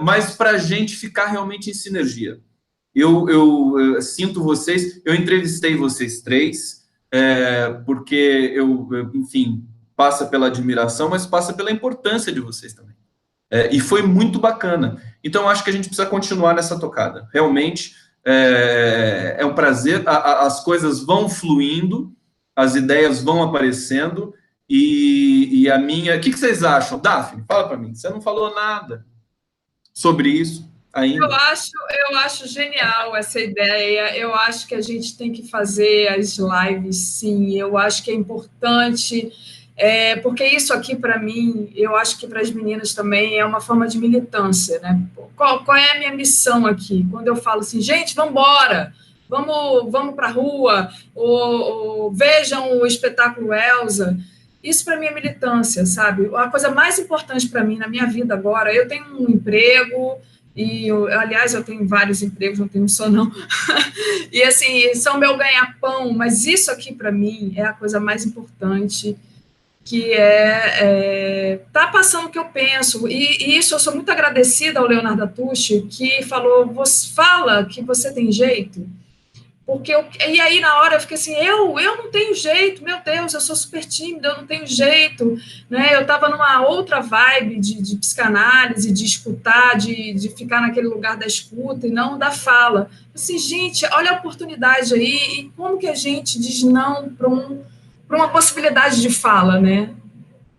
Mas para a gente ficar realmente em sinergia. Eu sinto vocês, eu entrevistei vocês 3, porque enfim, passa pela admiração, mas passa pela importância de vocês também. E foi muito bacana. Então, acho que a gente precisa continuar nessa tocada. Realmente, é um prazer, as coisas vão fluindo, as ideias vão aparecendo, e a minha... O que vocês acham? Daphne, fala para mim. Você não falou nada sobre isso ainda. Eu acho genial essa ideia. Eu acho que a gente tem que fazer as lives, sim. Eu acho que é importante, porque isso aqui, para mim, eu acho que para as meninas também é uma forma de militância, né? Qual é a minha missão aqui? Quando eu falo assim, gente, vamos embora! Vamos para a rua, ou vejam o espetáculo Elsa. Isso para mim é militância, sabe? A coisa mais importante para mim na minha vida agora, eu tenho um emprego, aliás, eu tenho vários empregos, não tenho um só não, e assim, são meu ganha-pão, mas isso aqui para mim é a coisa mais importante, que tá passando o que eu penso, e isso eu sou muito agradecida ao Leonardo Atushi, que falou, você fala que você tem jeito, e aí, na hora, eu fiquei assim, eu não tenho jeito, meu Deus, eu sou super tímida, eu não tenho jeito, né? Eu estava numa outra vibe de psicanálise, de escutar, de ficar naquele lugar da escuta e não da fala. Assim, gente, olha a oportunidade aí, e como que a gente diz não para uma possibilidade de fala, né?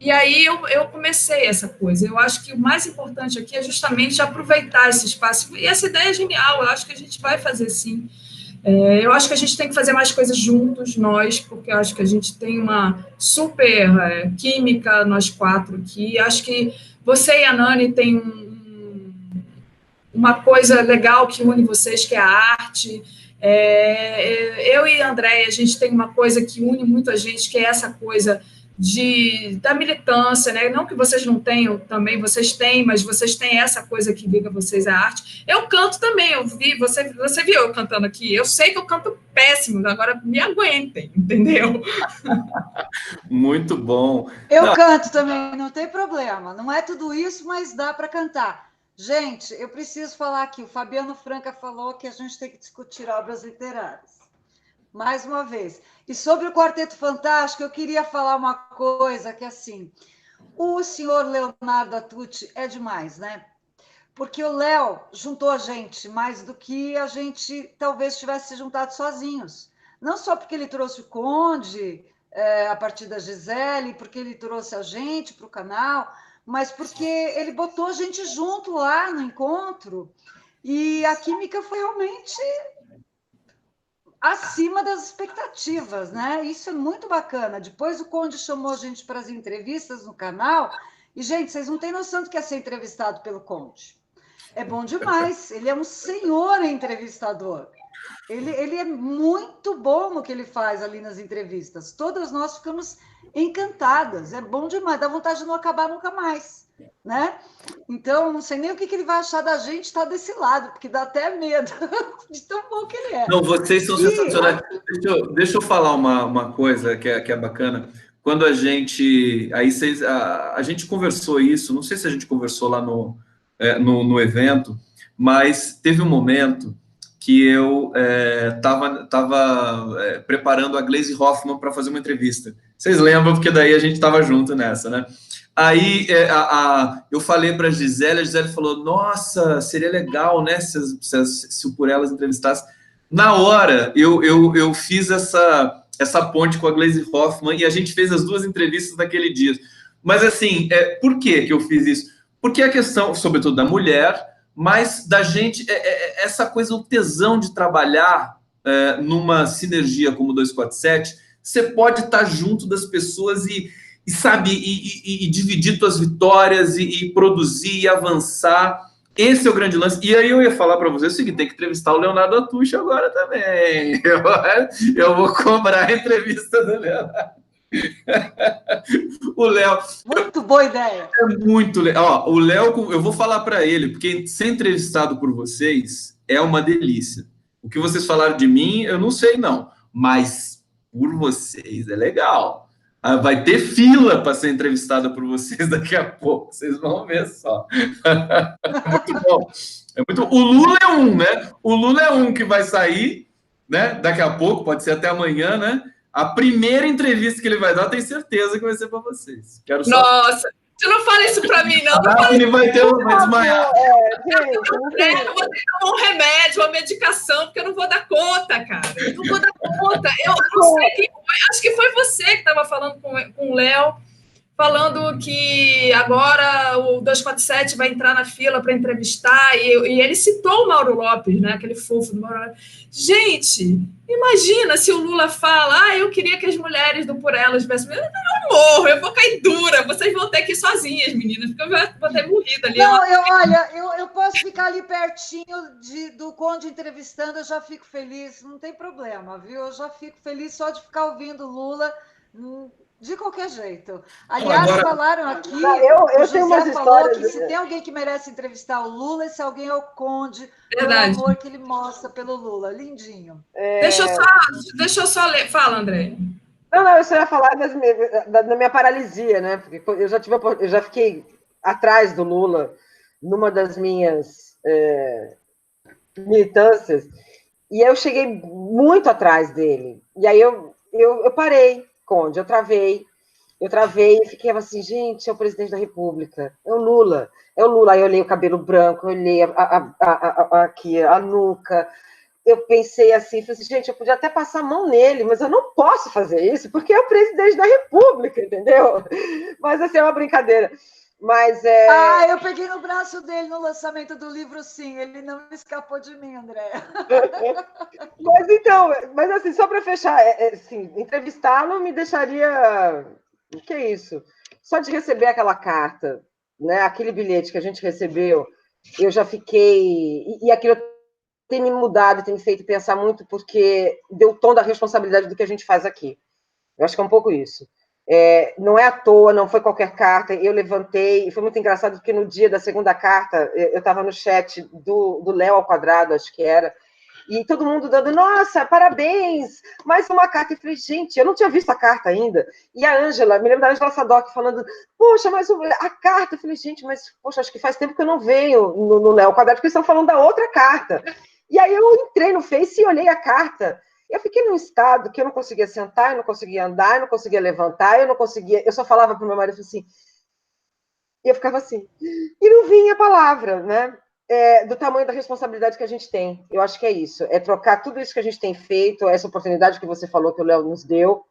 E aí eu comecei essa coisa. Eu acho que o mais importante aqui é justamente aproveitar esse espaço. E essa ideia é genial, eu acho que a gente vai fazer sim. Eu acho que a gente tem que fazer mais coisas juntos, nós, porque eu acho que a gente tem uma super química, nós quatro aqui. Acho que você e a Nani têm uma coisa legal que une vocês, que é a arte. Eu e a Andréia, a gente tem uma coisa que une muito a gente, que é essa coisa da militância, né? Não que vocês não tenham também, vocês têm, mas vocês têm essa coisa que liga vocês à arte. Eu canto também, eu vi, você viu eu cantando aqui, eu sei que eu canto péssimo, agora me aguentem, entendeu? Muito bom. Eu canto também, não tem problema, não é tudo isso, mas dá para cantar. Gente, eu preciso falar aqui, o Fabiano Franca falou que a gente tem que discutir obras literárias. Mais uma vez. E sobre o Quarteto Fantástico, eu queria falar uma coisa que, assim, o senhor Leonardo Atucci é demais, né? Porque o Léo juntou a gente mais do que a gente talvez tivesse se juntado sozinhos. Não só porque ele trouxe o Conde, a partir da Gisele, porque ele trouxe a gente para o canal, mas porque ele botou a gente junto lá no encontro e a química foi realmente acima das expectativas, né? Isso é muito bacana. Depois o Conde chamou a gente para as entrevistas no canal e, gente, vocês não têm noção do que é ser entrevistado pelo Conde. É bom demais. Ele é um senhor entrevistador. Ele é muito bom no que ele faz ali nas entrevistas. Todas nós ficamos encantadas. É bom demais. Dá vontade de não acabar nunca mais, né? Então, não sei nem o que ele vai achar da gente estar desse lado, porque dá até medo de tão bom que ele é. Não, vocês são sensacionais. Deixa eu falar uma coisa que é bacana. Quando a gente... a gente conversou isso, não sei se a gente conversou lá no evento, mas teve um momento que eu estava preparando a Glaze Hoffman para fazer uma entrevista. Vocês lembram, porque daí a gente estava junto nessa, né? Aí eu falei para a Gisele falou, nossa, seria legal, né, se o Por Elas entrevistasse. Na hora, eu fiz essa ponte com a Glaze Hoffman e a gente fez as duas entrevistas naquele dia. Mas, assim, por que eu fiz isso? Porque a questão, sobretudo da mulher, mas da gente, essa coisa, o tesão de trabalhar numa sinergia como o 247, você pode estar junto das pessoas e dividir suas vitórias e produzir e avançar. Esse é o grande lance. E aí eu ia falar para vocês o seguinte, tem que entrevistar o Leonardo Atucci agora também. Eu vou cobrar a entrevista do Leonardo. O Léo... Muito boa ideia. É muito legal. O Léo, eu vou falar para ele, porque ser entrevistado por vocês é uma delícia. O que vocês falaram de mim, eu não sei não, mas por vocês é legal. Vai ter fila para ser entrevistada por vocês daqui a pouco. Vocês vão ver só. É muito bom. O Lula é um, né? O Lula é um que vai sair, né? Daqui a pouco, pode ser até amanhã, né? A primeira entrevista que ele vai dar, tenho certeza que vai ser para vocês. Quero só... Nossa, você não fala isso para mim, não. Ele vai desmaiar. Eu vou ter que tomar um remédio, uma medicação, porque eu não vou dar conta, cara. Eu não vou dar conta. Eu não sei quem foi. Acho que foi você que estava falando com o Léo, falando que agora o 247 vai entrar na fila para entrevistar, e ele citou o Mauro Lopes, né? Aquele fofo do Mauro Lopes. Gente, imagina se o Lula fala, eu queria que as mulheres do Por Elas tivessem... Eu morro, eu vou cair dura, vocês vão ter que ir sozinhas, meninas, porque eu vou ter morrido ali. Não, eu posso ficar ali pertinho do Conde entrevistando, eu já fico feliz, não tem problema, viu? Eu já fico feliz só de ficar ouvindo o Lula... De qualquer jeito. Aliás, falaram aqui, eu tenho umas histórias que se tem alguém que merece entrevistar o Lula, esse alguém é o Conde, verdade. O amor que ele mostra pelo Lula. Lindinho. Deixa eu só ler. Fala, André. Não, eu só ia falar da minha paralisia, né? Porque eu já fiquei atrás do Lula numa das minhas militâncias, e eu cheguei muito atrás dele. E aí eu parei. Conde, eu travei e fiquei assim, gente, é o presidente da República, é o Lula. Aí eu olhei o cabelo branco, eu olhei aqui a nuca, eu pensei assim, falei assim, gente, eu podia até passar a mão nele, mas eu não posso fazer isso, porque é o presidente da República, entendeu? Mas assim, é uma brincadeira. Mas eu peguei no braço dele no lançamento do livro, sim, ele não escapou de mim, André. Mas então, mas assim, só para fechar, assim, entrevistá-lo me deixaria, o que é isso? Só de receber aquela carta, né, aquele bilhete que a gente recebeu, eu já fiquei, e aquilo tem me mudado, tem me feito pensar muito, porque deu o tom da responsabilidade do que a gente faz aqui. Eu acho que é um pouco isso. Não é à toa, não foi qualquer carta, eu levantei, e foi muito engraçado, porque no dia da segunda carta, eu estava no chat do Léo ao Quadrado, acho que era, e todo mundo dando, nossa, parabéns, mais uma carta. Eu falei, gente, eu não tinha visto a carta ainda. E a Ângela, me lembro da Ângela Sadoc falando, poxa, mas a carta. Eu falei, gente, mas, poxa, acho que faz tempo que eu não venho no Léo Quadrado, porque eles estão falando da outra carta. E aí eu entrei no Face e olhei a carta. Eu fiquei num estado que eu não conseguia sentar, eu não conseguia andar, eu não conseguia levantar, eu só falava para o meu marido assim, e eu ficava assim, e não vinha a palavra, né? Do tamanho da responsabilidade que a gente tem. Eu acho que é isso, é trocar tudo isso que a gente tem feito, essa oportunidade que você falou que o Léo nos deu,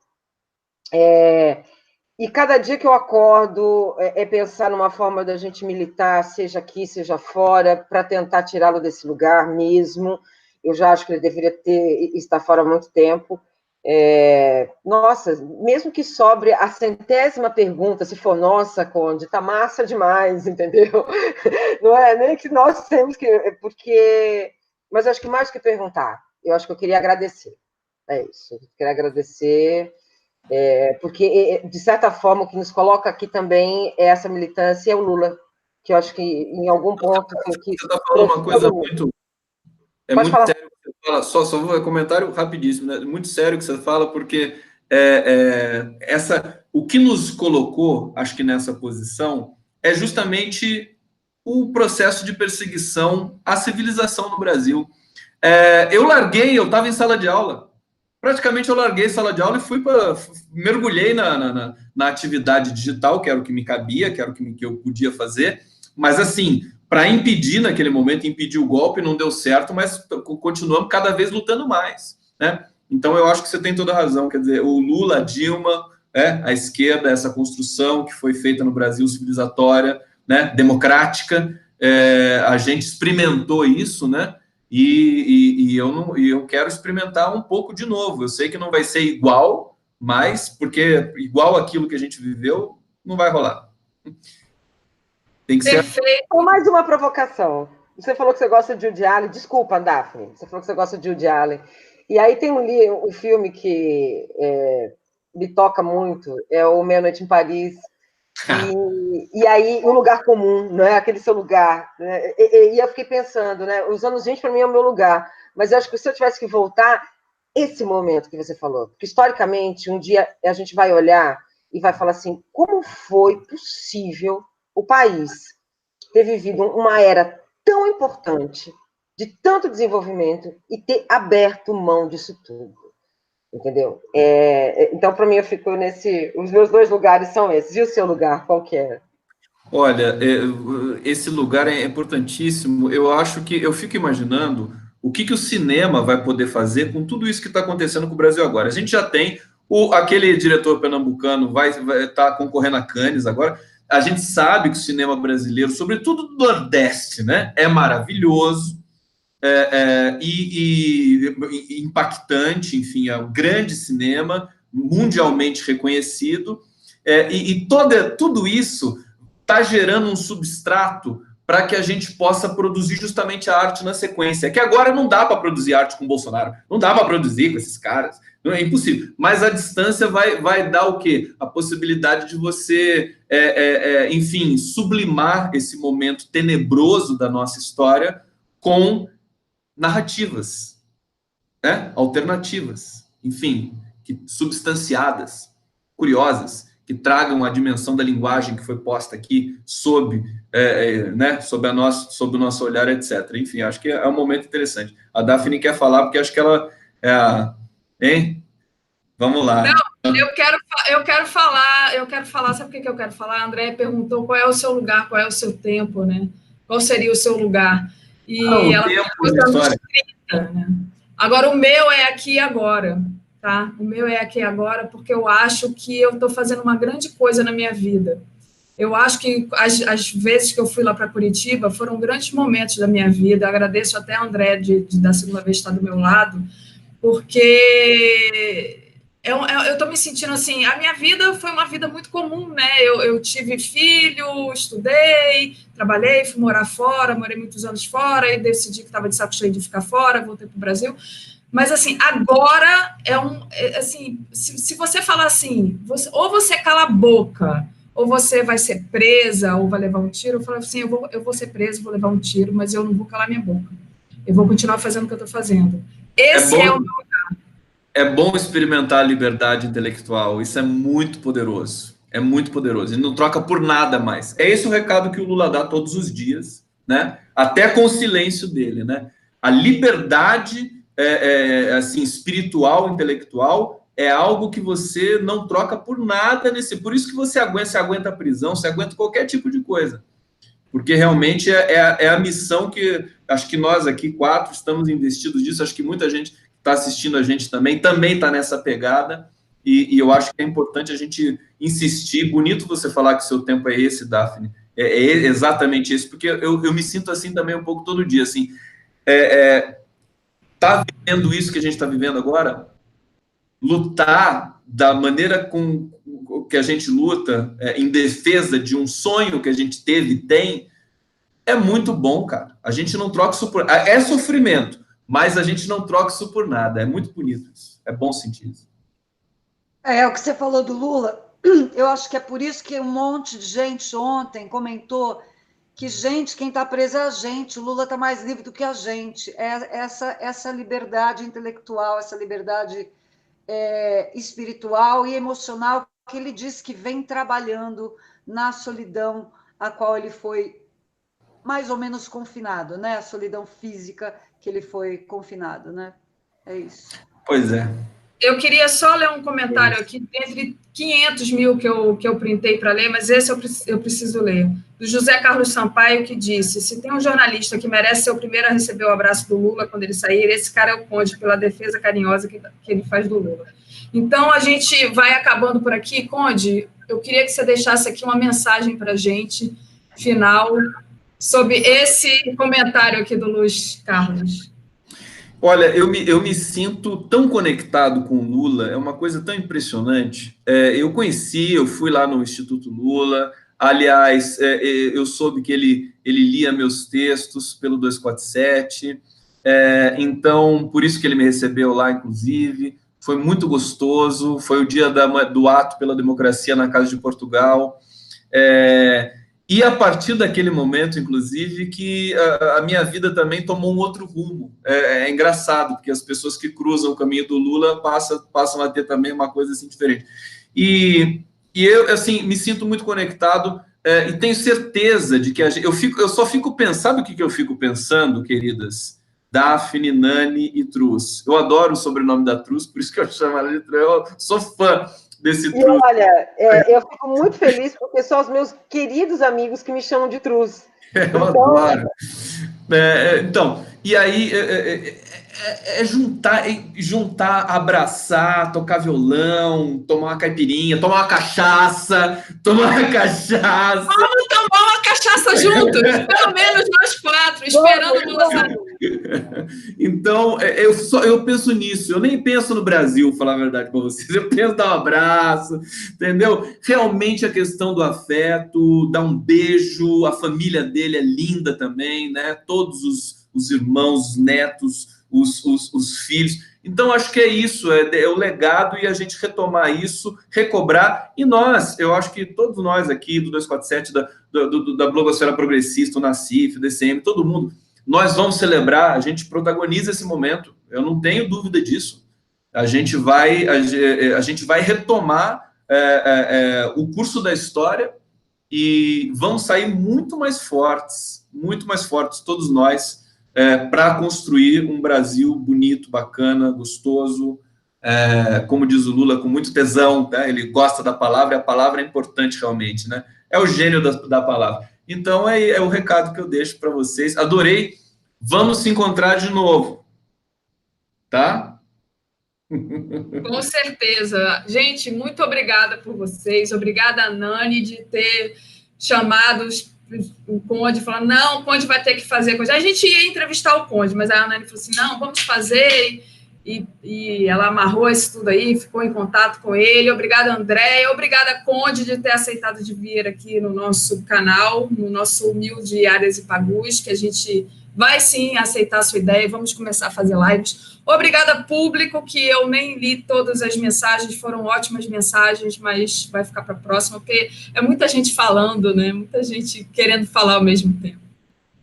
e cada dia que eu acordo pensar numa forma da gente militar, seja aqui, seja fora, para tentar tirá-lo desse lugar mesmo. Eu já acho que ele deveria estar fora há muito tempo. Nossa, mesmo que sobre a 100ª pergunta, se for, nossa, Conde, tá massa demais, entendeu? Não é nem que nós temos que... porque... Mas eu acho que mais do que perguntar, eu acho que eu queria agradecer. É isso, eu queria agradecer, porque, de certa forma, o que nos coloca aqui também é essa militância, é o Lula, que eu acho que, em algum ponto... Você está falando uma coisa muito... Pode muito falar. sério que você fala, só vou um comentário rapidíssimo, né? Muito sério que você fala, porque o que nos colocou, acho que nessa posição, é justamente o processo de perseguição à civilização no Brasil. Eu estava em sala de aula, praticamente eu larguei sala de aula e mergulhei na atividade digital, que era o que me cabia, que era o que eu podia fazer, mas assim, para impedir naquele momento, impedir o golpe, não deu certo, mas continuamos cada vez lutando mais, né? Então eu acho que você tem toda a razão, quer dizer, o Lula, a Dilma, a esquerda, essa construção que foi feita no Brasil civilizatória, né, democrática, a gente experimentou isso, né? E eu quero experimentar um pouco de novo. Eu sei que não vai ser igual, mas porque igual aquilo que a gente viveu, não vai rolar. Tem que ser. Com mais uma provocação. Você falou que você gosta de Woody Allen. Desculpa, Daphne. Você falou que você gosta de Woody Allen. E aí tem um filme que me toca muito, é o Meia-Noite em Paris. E aí, um lugar comum, não é aquele seu lugar. Né? E eu fiquei pensando, né? Os anos 20 para mim é o meu lugar. Mas eu acho que se eu tivesse que voltar, esse momento que você falou, porque historicamente, um dia a gente vai olhar e vai falar assim, como foi possível o país ter vivido uma era tão importante, de tanto desenvolvimento, e ter aberto mão disso tudo. Entendeu? Então, para mim, eu fico nesse... Os meus dois lugares são esses. E o seu lugar, qual que é? Olha, esse lugar é importantíssimo. Eu acho que... Eu fico imaginando o que o cinema vai poder fazer com tudo isso que está acontecendo com o Brasil agora. A gente já tem... aquele diretor pernambucano vai estar concorrendo a Cannes agora. A gente sabe que o cinema brasileiro, sobretudo do Nordeste, né, é maravilhoso. E impactante, enfim, é um grande cinema, mundialmente reconhecido, tudo isso está gerando um substrato para que a gente possa produzir justamente a arte na sequência. É que agora não dá para produzir arte com o Bolsonaro, não dá para produzir com esses caras, não é impossível. Mas a distância vai dar o quê? A possibilidade de você, enfim, sublimar esse momento tenebroso da nossa história com narrativas, né? Alternativas, enfim, substanciadas, curiosas, que tragam a dimensão da linguagem que foi posta aqui sob o nosso olhar, etc. Enfim, acho que é um momento interessante. A Daphne quer falar, porque acho que ela hein? Vamos lá. Não, eu quero falar, sabe o que eu quero falar? A André perguntou qual é o seu lugar, qual é o seu tempo, né? Qual seria o seu lugar? E ela tempo de história. Né? Agora, o meu é aqui e agora, tá? O meu é aqui e agora porque eu acho que eu estou fazendo uma grande coisa na minha vida. Eu acho que as vezes que eu fui lá para Curitiba foram grandes momentos da minha vida. Eu agradeço até a André da segunda vez estar do meu lado, porque eu estou me sentindo assim, a minha vida foi uma vida muito comum, né? Eu tive filho, estudei, trabalhei, fui morar fora, morei muitos anos fora e decidi que estava de saco cheio de ficar fora, voltei para o Brasil. Mas, assim, agora assim, se você falar assim, ou você cala a boca, ou você vai ser presa, ou vai levar um tiro, eu falo assim, eu vou ser presa, vou levar um tiro, mas eu não vou calar minha boca. Eu vou continuar fazendo o que eu estou fazendo. Esse é o meu... É bom experimentar a liberdade intelectual, isso é muito poderoso, ele não troca por nada mais. É esse o recado que o Lula dá todos os dias, né? Até com o silêncio dele, né? A liberdade assim, espiritual, intelectual, é algo que você não troca por nada por isso que você aguenta a prisão, você aguenta qualquer tipo de coisa, porque realmente é a missão que acho que nós aqui 4 estamos investidos disso, acho que muita gente está assistindo a gente também está nessa pegada, e eu acho que é importante a gente insistir. Bonito você falar que o seu tempo é esse, Daphne, é exatamente esse, porque eu me sinto assim também um pouco todo dia, assim, tá vivendo isso que a gente está vivendo agora, lutar da maneira com que a gente luta em defesa de um sonho que a gente teve e tem, é muito bom, cara. A gente não troca isso por... É sofrimento, mas a gente não troca isso por nada. É muito bonito isso. É bom sentir isso. É o que você falou do Lula. Eu acho que é por isso que um monte de gente ontem comentou que, gente, quem está preso é a gente. O Lula está mais livre do que a gente. É essa liberdade intelectual, essa liberdade espiritual e emocional que ele diz que vem trabalhando na solidão a qual ele foi mais ou menos confinado, né? A solidão física que ele foi confinado, né? É isso. Pois é. Eu queria só ler um comentário aqui, entre 500 mil que eu printei para ler, mas esse eu preciso ler. Do José Carlos Sampaio, que disse: se tem um jornalista que merece ser o primeiro a receber o abraço do Lula quando ele sair, esse cara é o Conde, pela defesa carinhosa que ele faz do Lula. Então, a gente vai acabando por aqui. Conde, eu queria que você deixasse aqui uma mensagem para a gente, final, sobre esse comentário aqui do Luiz Carlos. Olha, eu me sinto tão conectado com o Lula, é uma coisa tão impressionante. Eu fui lá no Instituto Lula, aliás, eu soube que ele lia meus textos pelo 247, então, por isso que ele me recebeu lá, inclusive, foi muito gostoso, foi o dia do ato pela democracia na Casa de Portugal, e a partir daquele momento, inclusive, que a minha vida também tomou um outro rumo. É engraçado, porque as pessoas que cruzam o caminho do Lula passam a ter também uma coisa assim diferente. E eu, assim, me sinto muito conectado e tenho certeza de que eu só fico pensando, sabe o que eu fico pensando, queridas? Daphne, Nani e Truz. Eu adoro o sobrenome da Truz, por isso que eu chamo ela de Truz. Eu sou fã desse Truz. E olha, eu fico muito feliz porque são os meus queridos amigos que me chamam de Truz. Eu adoro. Então, e aí juntar, abraçar, tocar violão, tomar uma caipirinha, tomar uma cachaça. Vamos tomar uma cachaça juntos, pelo menos nós 4, esperando o Lula sair. Então, eu penso nisso, eu nem penso no Brasil, falar a verdade para vocês, eu penso dar um abraço, entendeu? Realmente a questão do afeto, dar um beijo, a família dele é linda também, né? Todos os irmãos, os netos, os filhos. Então, acho que é isso, é o legado e a gente retomar isso, recobrar. E eu acho que todos nós aqui, do 247, da Blogosfera Progressista, o Nacif, o DCM, todo mundo, nós vamos celebrar, a gente protagoniza esse momento, eu não tenho dúvida disso. A gente vai retomar o curso da história e vamos sair muito mais fortes, todos nós, para construir um Brasil bonito, bacana, gostoso, como diz o Lula, com muito tesão, tá? Ele gosta da palavra, e a palavra é importante realmente, né? É o gênio da palavra. Então, é o recado que eu deixo para vocês. Adorei. Vamos se encontrar de novo. tá? Com certeza. Gente, muito obrigada por vocês. Obrigada, Nani, de ter chamado o Conde, falando, não, o Conde vai ter que fazer coisa. A gente ia entrevistar o Conde, mas a Nani falou assim, não, vamos fazer. E ela amarrou isso tudo aí, ficou em contato com ele. Obrigada, Andréia. Obrigada, Conde, de ter aceitado de vir aqui no nosso canal, no nosso humilde Áreas e Pagus, que a gente vai sim aceitar a sua ideia e vamos começar a fazer lives. Obrigada, público, que eu nem li todas as mensagens, foram ótimas mensagens, mas vai ficar para a próxima, porque é muita gente falando, né? Muita gente querendo falar ao mesmo tempo.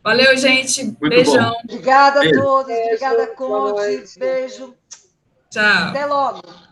Valeu, gente. Muito beijão. bom. Obrigada a Beijo. todos, Beijo, obrigada, boa Conde. noite. Beijo. Tchau. Até logo.